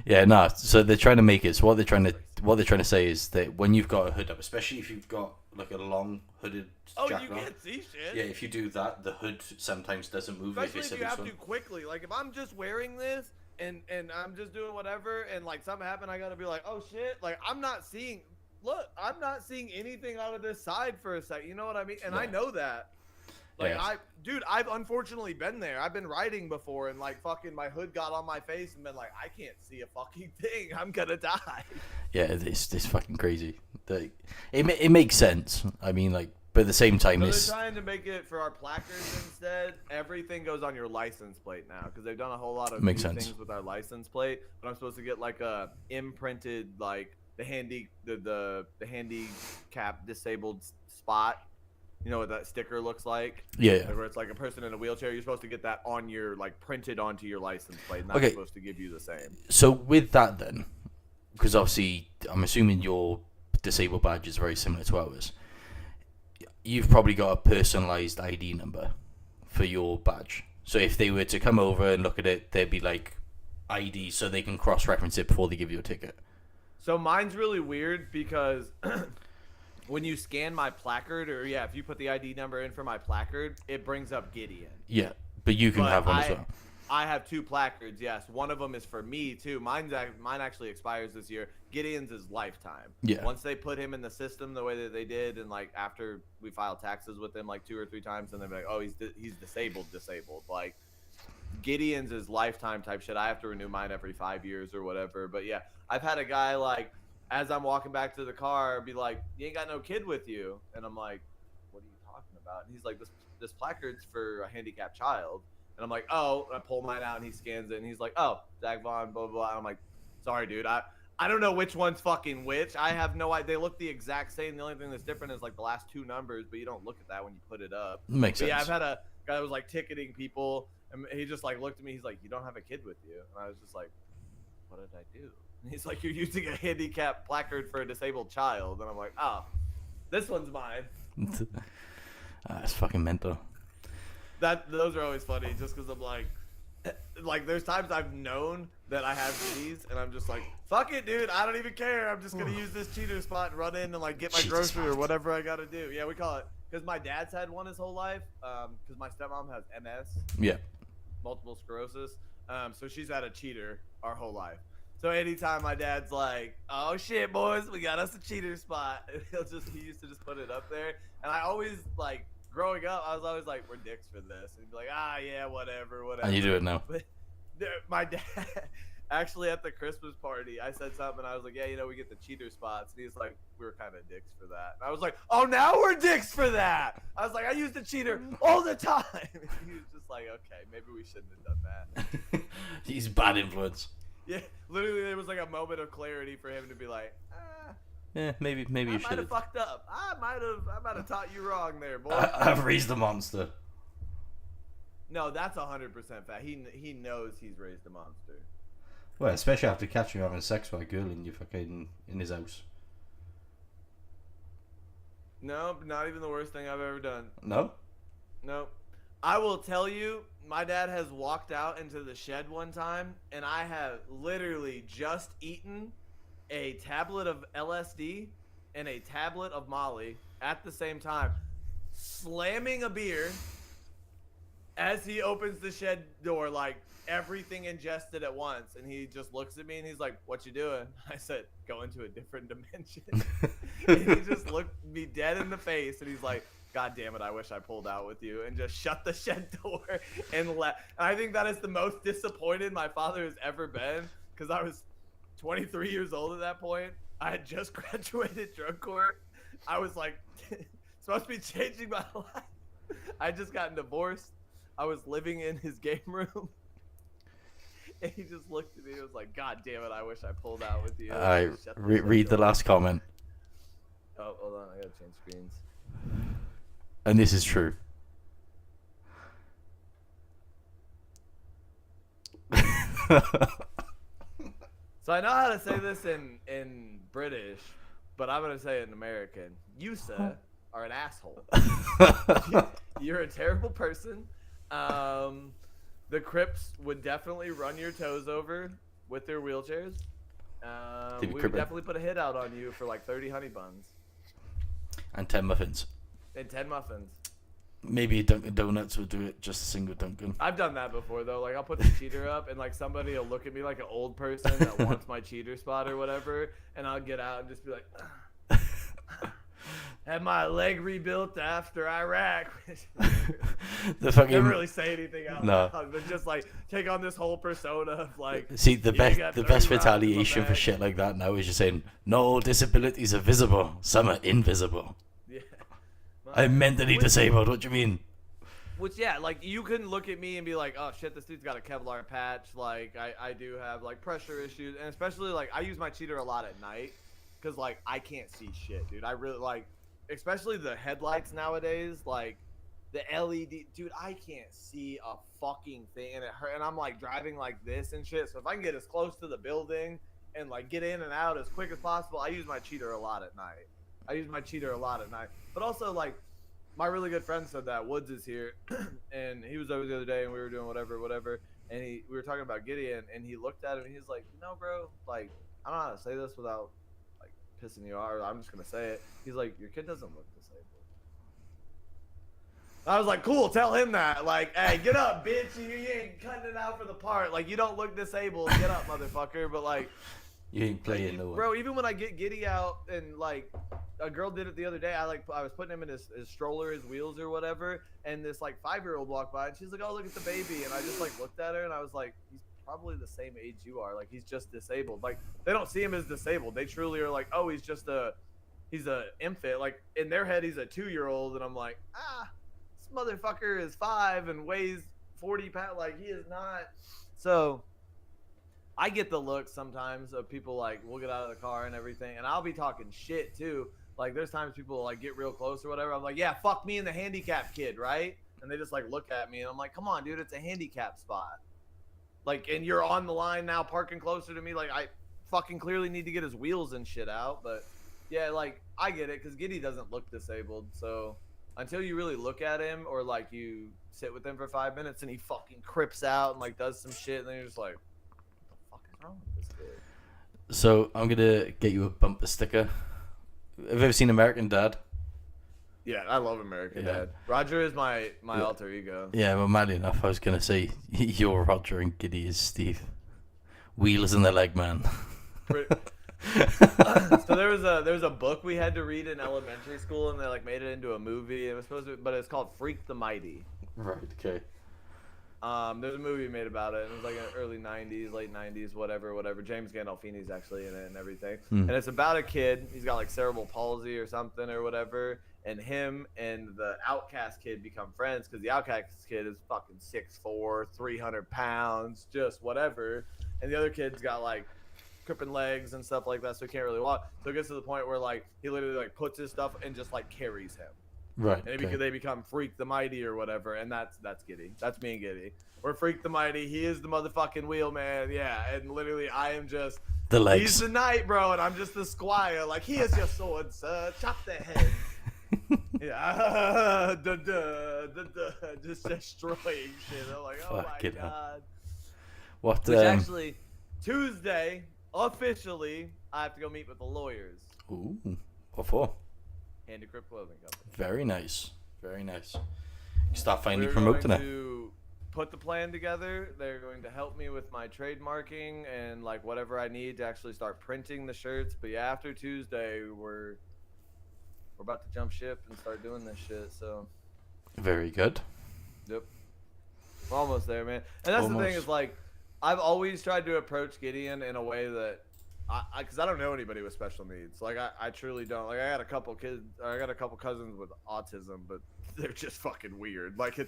Yeah, no. So they're trying to make it. So what they're trying to say is that when you've got a hood up, especially if you've got like a long hooded jacket you on, can't see shit. yeah, if you do that, the hood sometimes doesn't move. Especially if if you have to quickly. Like if I'm just wearing this and I'm just doing whatever and like something happened, I gotta be like, oh shit. Like I'm not seeing. Look, I'm not seeing anything out of this side for a second. You know what I mean? And I know that. Like Yeah. I've unfortunately been there. I've been riding before and like fucking my hood got on my face and been like, I can't see a fucking thing. I'm gonna die. Yeah, it's fucking crazy. It makes sense. I mean, like, but at the same time, So it's they're trying to make it for our placards instead. Everything goes on your license plate now because they've done a whole lot of new things with our license plate. But I'm supposed to get like a imprinted like the handicap disabled spot. You know what that sticker looks like? Yeah. Like where it's like a person in a wheelchair. You're supposed to get that on your like printed onto your license plate. And that's supposed to give you the same. So with that then, because obviously I'm assuming your disabled badge is very similar to ours. You've probably got a personalized ID number for your badge. So if they were to come over and look at it, they'd be like ID so they can cross-reference it before they give you a ticket. So mine's really weird because when you scan my placard, or if you put the ID number in for my placard, it brings up Gideon. Yeah, but you can have one as well. I have 2 placards, yes. One of them is for me, too. Mine actually expires this year. Gideon's is lifetime. Yeah. Once they put him in the system the way that they did, and, like, after we filed taxes with him, like, 2 or 3 times, and they're like, oh, he's disabled. Like, Gideon's is lifetime type shit. I have to renew mine every 5 years or whatever. But, yeah, I've had a guy, like, as I'm walking back to the car, be like, you ain't got no kid with you. And I'm like, what are you talking about? And he's like, this placard's for a handicapped child. And I'm like, oh, and I pull mine out and he scans it and he's like, oh, Zach Vaughn, blah, blah, blah. And I'm like, sorry, dude. I don't know which one's fucking which. I have no idea. They look the exact same. The only thing that's different is like the last 2 numbers, but you don't look at that when you put it up. Makes sense. Yeah, I've had a guy that was like ticketing people and he just like looked at me. He's like, you don't have a kid with you. And I was just like, what did I do? And he's like, you're using a handicap placard for a disabled child. And I'm like, oh, this one's mine. It's fucking mental. Those are always funny just because I'm like there's times I've known that I have these and I'm just like, fuck it, dude, I don't even care. I'm just gonna use this cheater spot and run in and like get my grocery or whatever I gotta do. Yeah, we call it because my dad's had one his whole life. Because my stepmom has MS. Yeah. Multiple sclerosis. So she's had a cheater our whole life. So anytime my dad's like, oh shit, boys, we got us a cheater spot, he used to just put it up there, and I always like. Growing up, I was always like, we're dicks for this. And he'd be like, yeah, whatever. And you do it now. But my dad, actually at the Christmas party, I said something, and I was like, yeah, we get the cheater spots. And he's like, we were kind of dicks for that. And I was like, oh, now we're dicks for that. I was like, I used the cheater all the time. And he was just like, okay, maybe we shouldn't have done that. He's bad influence. Yeah, literally, there was like a moment of clarity for him to be like, yeah, maybe you should. I might have fucked up. I might have taught you wrong there, boy. I've raised a monster. No, that's 100% fact. He knows he's raised a monster. Well, especially after catching you having sex with a girl in his house. No, not even the worst thing I've ever done. No? No. I will tell you, my dad has walked out into the shed one time, and I have literally just eaten a tablet of LSD and a tablet of Molly at the same time, slamming a beer as he opens the shed door, like everything ingested at once. And he just looks at me and he's like, what you doing? I said, go into a different dimension. And he just looked me dead in the face and he's like, God damn it, I wish I pulled out with you, and just shut the shed door and left. And I think that is the most disappointed my father has ever been, because I was 23 years old at that point. I had just graduated drug court. I was like, supposed to be changing my life. I had just gotten divorced. I was living in his game room. And he just looked at me and was like, God damn it, I wish I pulled out with you. Read the last comment. Oh, hold on, I gotta change screens. And this is true. So I know how to say this in British, but I'm gonna say it in American. You, sir, are an asshole. You're a terrible person. The Crips would definitely run your toes over with their wheelchairs. We would definitely put a hit out on you for like 30 honey buns. And 10 muffins. And 10 muffins. Maybe Dunkin' Donuts would do it, just a single Dunkin'. I've done that before, though. Like, I'll put the cheater up, and, like, somebody will look at me like an old person that wants my cheater spot or whatever, and I'll get out and just be like, had my leg rebuilt after Iraq. The fucking... Never really say anything out loud, but just, like, take on this whole persona of, like... See, the best retaliation for shit like that now is just saying, no disabilities are visible, some are invisible. Yeah. I'm mentally disabled, what do you mean? Which, yeah, like, you couldn't look at me and be like, oh, shit, this dude's got a Kevlar patch. Like, I do have, like, pressure issues. And especially, like, I use my cheater a lot at night because, like, I can't see shit, dude. I really, like, especially the headlights nowadays, like, the LED. Dude, I can't see a fucking thing. And it hurt. And I'm, like, driving like this and shit. So if I can get as close to the building and, like, get in and out as quick as possible, I use my cheater a lot at night. But also, like, my really good friend said that Woods is here, and he was over the other day, and we were doing whatever, and we were talking about Gideon, and he looked at him, and he's like, no, bro, like, I don't know how to say this without, like, pissing you off, or I'm just gonna say it. He's like, your kid doesn't look disabled. I was like, cool, tell him that. Like, hey, get up, bitch, you ain't cutting it out for the part. Like, you don't look disabled, get up, motherfucker. But, like, you ain't playing no one. Bro, even when I get Giddy out and, like, a girl did it the other day. I was putting him in his stroller, his wheels or whatever, and this like 5-year-old walked by and she's like, "Oh, look at the baby," and I just like looked at her and I was like, "He's probably the same age you are. Like he's just disabled. Like they don't see him as disabled. They truly are like, oh, he's a infant. Like in their head, he's a 2-year-old." And I'm like, this motherfucker is 5 and weighs 40 pounds. Like he is not. So I get the look sometimes of people like, we'll get out of the car and everything, and I'll be talking shit too. Like, there's times people, like, get real close or whatever. I'm like, yeah, fuck me and the handicap kid, right? And they just, like, look at me. And I'm like, come on, dude, it's a handicap spot. Like, and you're on the line now parking closer to me. Like, I fucking clearly need to get his wheels and shit out. But, yeah, like, I get it because Giddy doesn't look disabled. So, until you really look at him or, like, you sit with him for 5 minutes and he fucking crips out and, like, does some shit. And then you're just like, what the fuck is wrong with this kid? So, I'm going to get you a bumper sticker. Have you ever seen American Dad? Yeah, I love American Dad. Roger is my alter ego. Yeah, well, mad enough, I was going to say, you're Roger and Giddy is Steve. Wheels in the leg, man. So there was a book we had to read in elementary school, and they like made it into a movie. It was supposed to, but it's called Freak the Mighty. Right, okay. There's a movie made about it, and it was like in the early 90s, late 90s, whatever. James Gandolfini's actually in it and everything. And it's about a kid. He's got like cerebral palsy or something or whatever. And him and the outcast kid become friends because the outcast kid is fucking 6'4", 300 pounds, just whatever. And the other kid's got like cripping legs and stuff like that, so he can't really walk. So it gets to the point where like he literally like puts his stuff and just like carries him. Right. And they become Freak the Mighty or whatever, and that's Giddy. That's me and Giddy. We're Freak the Mighty. He is the motherfucking wheel man. Yeah, and literally I am just the legs. He's the knight, bro, and I'm just the squire. Like he is your sword, sir. Chop the head. Yeah, just destroying shit. I'm like, oh my god. What? Which actually, Tuesday officially, I have to go meet with the lawyers. Ooh, what for? Handy Crypt Clothing Company. Very nice. Very nice. You start finally promoting it. To put the plan together. They're going to help me with my trademarking and like whatever I need to actually start printing the shirts. But yeah, after Tuesday, we're we're about to jump ship and start doing this shit. So. Very good. Yep. We're almost there, man. And that's the thing is like, I've always tried to approach Gideon in a way that, because I don't know anybody with special needs. Like I truly don't. Like I got a couple cousins with autism, but they're just fucking weird. Like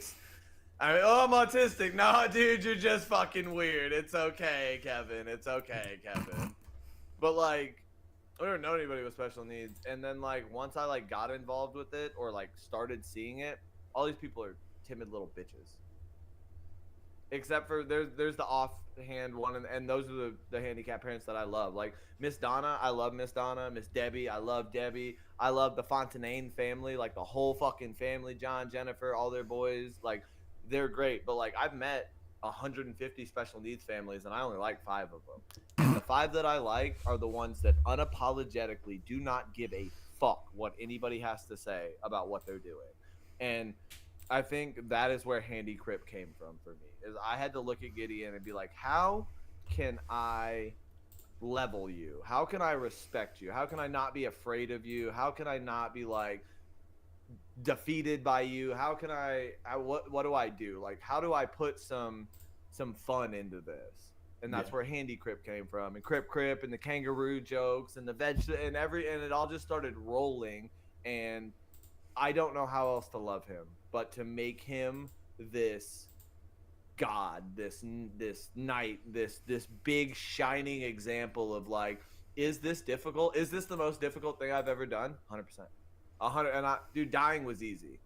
I'm autistic. No, dude, you're just fucking weird. It's okay, Kevin. It's okay, Kevin. But like, I don't know anybody with special needs. And then like once I like got involved with it or like started seeing it, all these people are timid little bitches. Except for there's the offhand one, and those are the handicapped parents that I love. Like Miss Donna, I love Miss Donna. Miss Debbie, I love Debbie. I love the Fontaine family, like the whole fucking family. John, Jennifer, all their boys, like they're great. But like I've met 150 special needs families, and I only like 5 of them. The 5 that I like are the ones that unapologetically do not give a fuck what anybody has to say about what they're doing, and I think that is where Handy Crip came from for me. Is I had to look at Gideon and be like, how can I level you? How can I respect you? How can I not be afraid of you? How can I not be like defeated by you? How can what do I do? Like, how do I put some fun into this? And that's where Handy Crip came from, and Crip and the kangaroo jokes and the and it all just started rolling. And I don't know how else to love him but to make him this god, this knight, this big shining example of like, is this difficult? Is this the most difficult thing I've ever done? 100%. 100. And dude, dying was easy.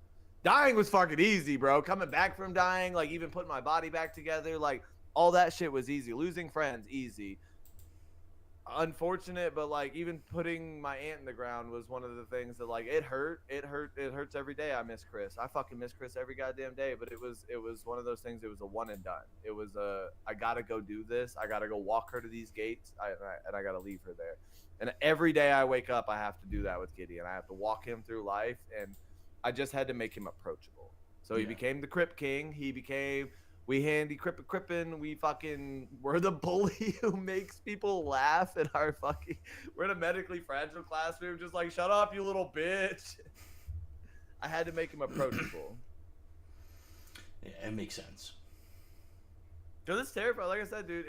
Dying was fucking easy, bro. Coming back from dying, like even putting my body back together, like all that shit was easy. Losing friends, easy. Unfortunate, but like even putting my aunt in the ground was one of the things that like it hurts every day. I miss Chris. I fucking miss Chris every goddamn day. But it was one of those things. It was a one and done. It was I gotta go do this. I gotta go walk her to these gates. And I gotta leave her there. And every day I wake up, I have to do that with Gideon. I have to walk him through life, and I just had to make him approachable. So he became the Crip King. He became. We handy crippin'. We're the bully who makes people laugh at our fucking. We're in a medically fragile classroom, just like, shut up, you little bitch. I had to make him approachable. Yeah, it makes sense. Cause it's terrifying. Like I said, dude,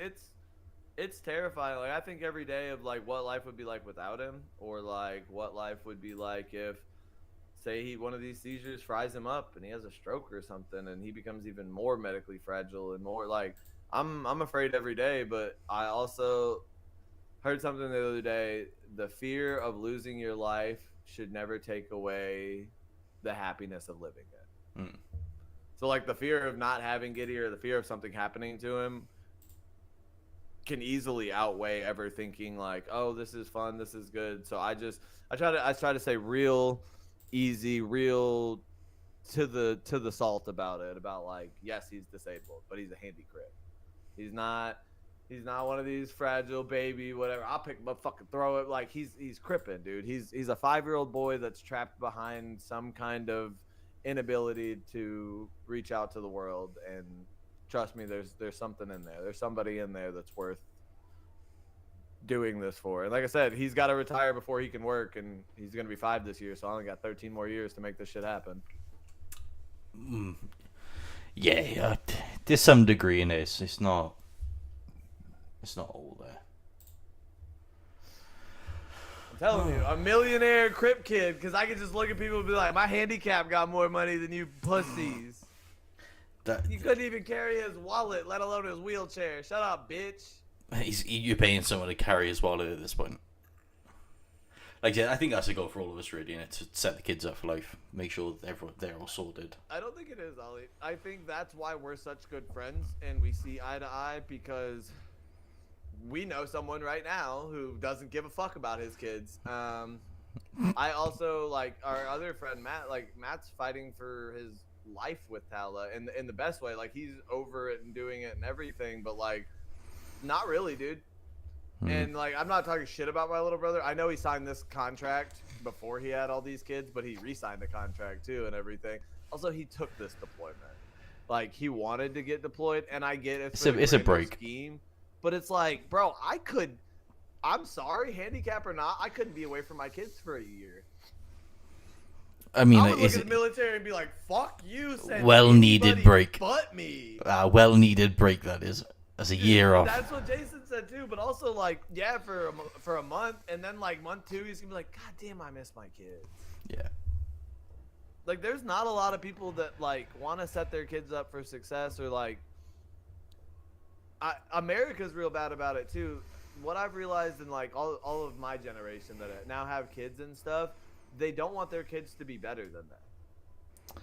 it's terrifying. Like I think every day of like what life would be like without him, or like what life would be like if. Say one of these seizures fries him up and he has a stroke or something and he becomes even more medically fragile and more like I'm afraid every day. But I also heard something the other day: the fear of losing your life should never take away the happiness of living it. So like the fear of not having Giddy or the fear of something happening to him can easily outweigh ever thinking like, oh, this is fun, this is good. So I try to say real easy, real to the salt about it, about like, yes, he's disabled, but he's a handy crip. He's not one of these fragile baby whatever. I'll pick him up, fucking throw it. Like he's crippin', dude. He's a 5-year-old boy that's trapped behind some kind of inability to reach out to the world. And trust me, there's something in there. There's somebody in there that's worth doing this for. And like I said, he's got to retire before he can work, and he's gonna be 5 this year, so I only got 13 more years to make this shit happen. Yeah, to some degree in this, it's not all there. I'm telling you, a millionaire Crip kid, because I can just look at people and be like, my handicap got more money than you pussies. You couldn't even carry his wallet, let alone his wheelchair. Shut up, bitch. You're paying someone to carry his wallet at this point. Like, I think that's a goal for all of us, really, to set the kids up for life. Make sure they're all sorted. I don't think it is, Ollie. I think that's why we're such good friends and we see eye to eye, because we know someone right now who doesn't give a fuck about his kids. I also, like, our other friend, Matt, like, Matt's fighting for his life with Tala in the best way. Like, he's over it and doing it and everything, but, like, not really, dude. And like, I'm not talking shit about my little brother. I know he signed this contract before he had all these kids, but he re-signed the contract too and everything. Also, he took this deployment. Like, he wanted to get deployed, and I get it. It's a break scheme, but it's like, bro, I'm sorry, handicap or not, I couldn't be away from my kids for a year. I mean, I would look is at the military and be like, "Fuck you, send well-needed anybody break. but me." Well-needed break that is. As a year off. That's what Jason said too. But also, like, yeah, for a month, and then like month 2, he's gonna be like, "God damn, I miss my kids." Yeah. Like, there's not a lot of people that like want to set their kids up for success, or like, America's real bad about it too. What I've realized in like all of my generation that now have kids and stuff, they don't want their kids to be better than them.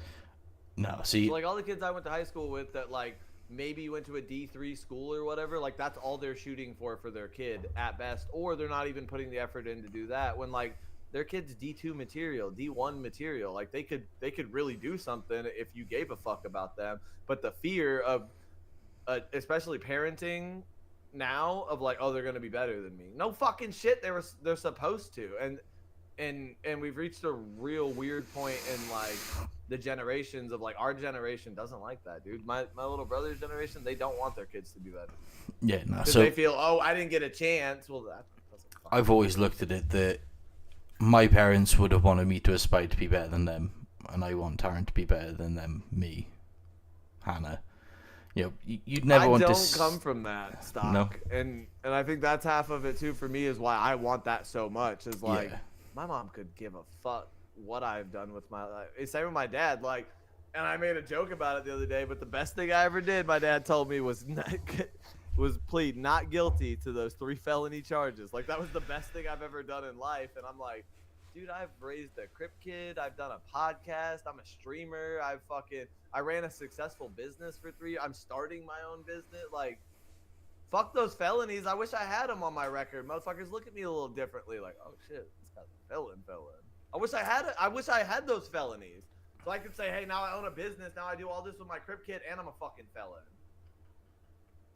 No, see, So like all the kids I went to high school with that like maybe went to a D3 school or whatever, like that's all they're shooting for their kid at best, or they're not even putting the effort in to do that when like their kids D2 material, D1 material, like they could really do something if you gave a fuck about them. But the fear of especially parenting now of like, oh, they're gonna be better than me. No fucking shit. They're supposed to, and we've reached a real weird point in like the generations of like our generation doesn't like that, dude. My little brother's generation, they don't want their kids to be better yeah, no. because So they feel, oh, I didn't get a chance. Well, that doesn't. I've always looked at it that my parents would have wanted me to aspire to be better than them, and I want Taryn to be better than them, me, Hannah. You know, you'd never want to. I don't come from that stock, No. and I think that's half of it too for me is why I want that so much. Is like Yeah. my mom could give a fuck what I've done with my life. Same with my dad. Like, and I made a joke about it the other day. But the best thing I ever did, my dad told me, was was plead not guilty to those 3 felony charges. Like that was the best thing I've ever done in life. And I'm like, dude, I've raised a Crip kid. I've done a podcast. I'm a streamer. I ran a successful business for 3 years. I'm starting my own business. Like, fuck those felonies. I wish I had them on my record. Motherfuckers look at me a little differently. Like, oh shit, this guy's a felon. I wish I had those felonies. So I could say, hey, now I own a business. Now I do all this with my Crip kid, and I'm a fucking felon.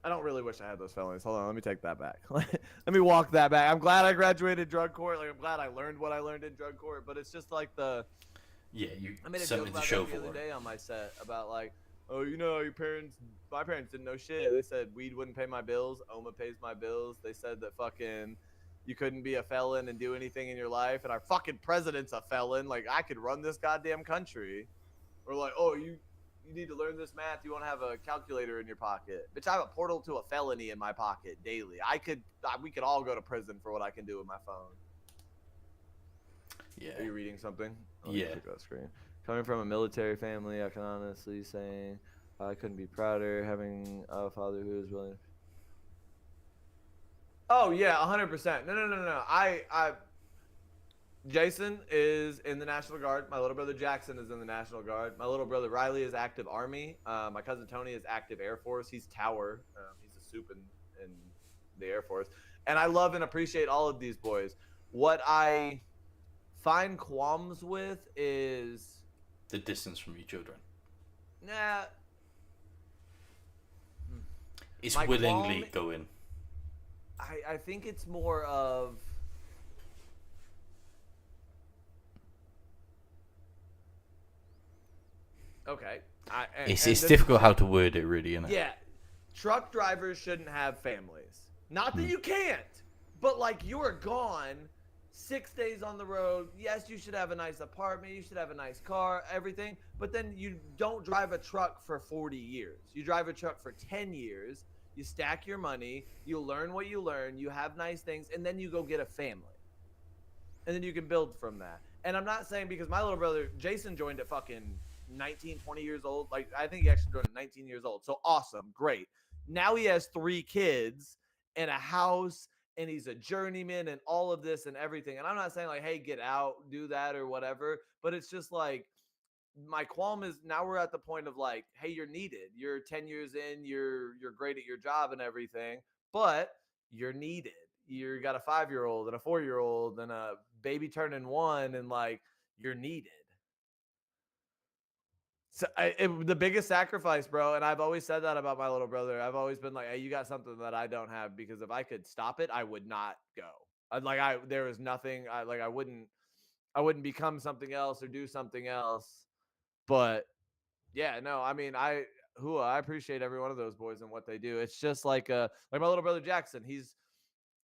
I don't really wish I had those felonies. Hold on, let me take that back. Let me walk that back. I'm glad I graduated drug court. Like, I'm glad I learned what I learned in drug court. But it's just like Yeah, I made a joke about that the other day on my set about like, oh, you know, my parents didn't know shit. They said weed wouldn't pay my bills. Oma pays my bills. They said that fucking you couldn't be a felon and do anything in your life. And our fucking president's a felon. Like, I could run this goddamn country. Or like, oh, you need to learn this math. You want to have a calculator in your pocket. Bitch, I have a portal to a felony in my pocket daily. We could all go to prison for what I can do with my phone. Yeah. Are you reading something? Yeah. That screen. Coming from a military family, I can honestly say I couldn't be prouder having a father who is willing. Oh yeah, 100%. No. Jason is in the National Guard. My little brother Jackson is in the National Guard. My little brother Riley is active Army. My cousin Tony is active Air Force. He's Tower. He's a soup in the Air Force. And I love and appreciate all of these boys. What I find qualms with is the distance from your children. Nah. It's My willingly qualm- going. I think it's more of okay. It's difficult how to word it, really, isn't it? Yeah, truck drivers shouldn't have families. Not that you can't, but like you're gone 6 days on the road. Yes, you should have a nice apartment. You should have a nice car, everything. But then you don't drive a truck for 40 years. You drive a truck for 10 years. You stack your money. You learn what you learn. You have nice things. And then you go get a family. And then you can build from that. And I'm not saying because my little brother, Jason, joined at fucking 19, 20 years old. Like, I think he actually joined at 19 years old. So awesome. Great. Now he has 3 kids and a house. And he's a journeyman and all of this and everything. And I'm not saying like, hey, get out, do that or whatever. But it's just like my qualm is now we're at the point of like, hey, you're needed. You're 10 years in, you're great at your job and everything, but you're needed. You got a 5-year-old and a 4-year-old and a baby turning 1, and like you're needed. So the biggest sacrifice, bro, and I've always said that about my little brother. I've always been like, hey, you got something that I don't have, because if I could stop it, I would not go. There was nothing. I wouldn't become something else or do something else. But yeah, no, I mean, I appreciate every one of those boys and what they do. It's just like my little brother Jackson. He's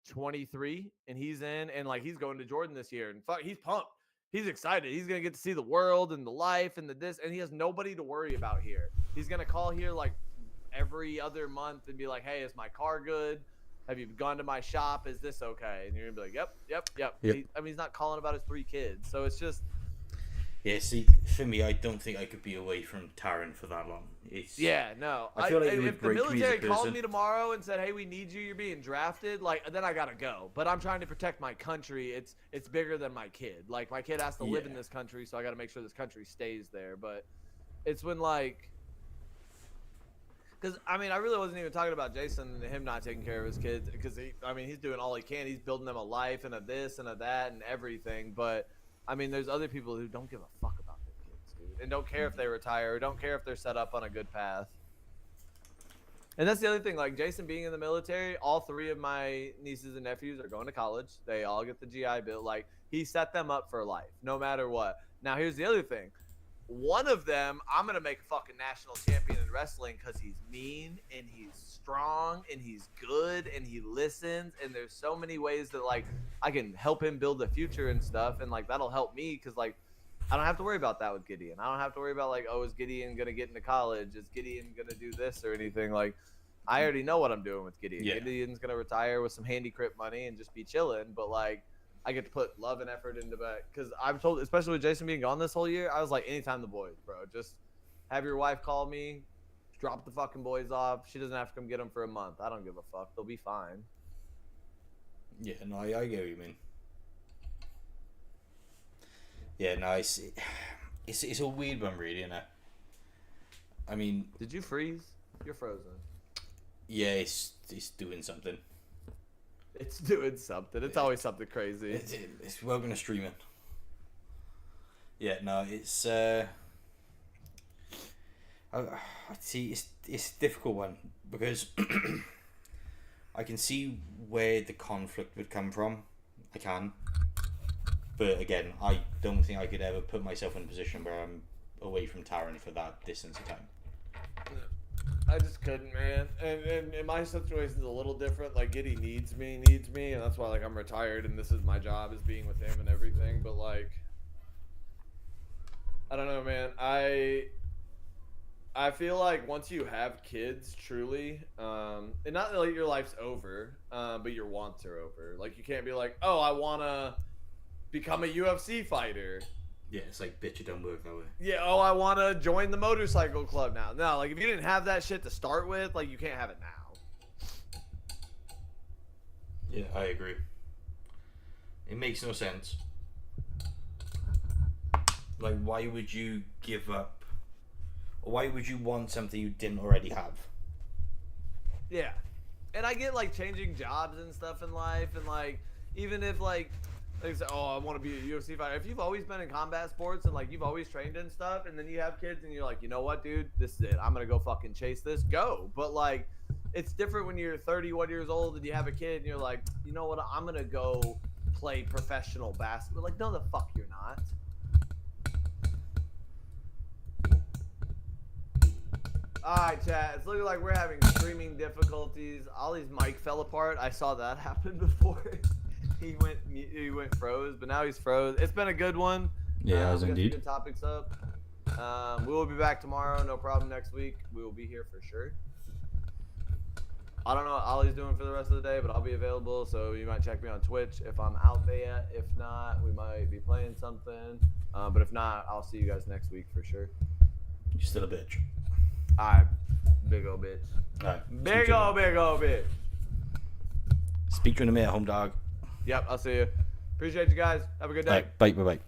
23 and he's in, and like he's going to Jordan this year, and fuck, he's pumped. he's excited. He's gonna get to see the world and the life and the this, and he has nobody to worry about here. He's gonna call here like every other month and be like, "Hey, is my car good? Have you gone to my shop? Is this okay?" And you're gonna be like, "Yep." Yep. He's not calling about his 3 kids, so it's just. Yeah, see, for me, I don't think I could be away from Taryn for that long. No. I feel like it would if the break me as a military called person. me tomorrow and said, "Hey, we need you. You're being drafted," like then I gotta go. But I'm trying to protect my country. It's bigger than my kid. Like my kid has to live in this country, so I gotta make sure this country stays there. But it's when like, because I mean, I really wasn't even talking about Jason and him not taking care of his kids, because he's doing all he can. He's building them a life and a this and a that and everything. But I mean, there's other people who don't give a fuck about their kids, dude, and don't care if they retire, or don't care if they're set up on a good path. And that's the other thing, like Jason being in the military, all 3 of my nieces and nephews are going to college. They all get the GI Bill. Like, he set them up for life, no matter what. Now, here's the other thing. One of them, I'm going to make a fucking national champion in wrestling because he's mean and he's strong and he's good and he listens. And there's so many ways that, like, I can help him build a future and stuff. And, like, that'll help me because, like, I don't have to worry about that with Gideon. I don't have to worry about, like, oh, is Gideon going to get into college? Is Gideon going to do this or anything? Like, I already know what I'm doing with Gideon. Yeah. Gideon's going to retire with some handy crypt money and just be chilling. But, like, I get to put love and effort into that. Because I'm told, especially with Jason being gone this whole year, I was like, anytime the boys, bro. Just have your wife call me. Drop the fucking boys off. She doesn't have to come get them for a month. I don't give a fuck. They'll be fine. Yeah, no, I get what you mean. Yeah, no, it's a weird one, really, isn't it? I mean... Did you freeze? You're frozen. Yeah, it's doing something. It's doing something. It's always something crazy. It's welcome to streaming. Yeah, no, it's see, it's a difficult one because I can see where the conflict would come from. I can, but again, I don't think I could ever put myself in a position where I'm away from Taryn for that distance of time. I just couldn't, man. And my situation's a little different. Like, Giddy needs me, and that's why, like, I'm retired, and this is my job, is being with him and everything. But, like, I don't know, man. I feel like once you have kids, truly, and not that, like, your life's over, but your wants are over. Like, you can't be like, oh, I want to become a UFC fighter. Yeah, it's like, bitch, it don't work that way. Yeah, oh, I want to join the motorcycle club now. No, like, if you didn't have that shit to start with, like, you can't have it now. Yeah, I agree. It makes no sense. Like, why would you give up? Or why would you want something you didn't already have? Yeah. And I get, like, changing jobs and stuff in life, and, like, even if, like say, oh, I want to be a UFC fighter. If you've always been in combat sports and, like, you've always trained and stuff, and then you have kids and you're like, you know what, dude, this is it. I'm going to go fucking chase this. Go. But, like, it's different when you're 31 years old and you have a kid and you're like, you know what, I'm going to go play professional basketball. Like, no, the fuck you're not. Alright, chat. It's looking like we're having streaming difficulties. Ollie's mic fell apart. I saw that happen before. He went froze, but now he's froze. It's been a good one. Yeah, as we got indeed. some good topics up. We will be back tomorrow. No problem. Next week we will be here for sure. I don't know what Ollie's doing for the rest of the day, but I'll be available. So you might check me on Twitch if I'm out there. If not, we might be playing something. But if not, I'll see you guys next week for sure. You're still a bitch. Alright, big ol' bitch. Alright. Big ol' bitch. Speak to you in a minute, home dog. Yep, I'll see you. Appreciate you guys. Have a good day. Alright, bye.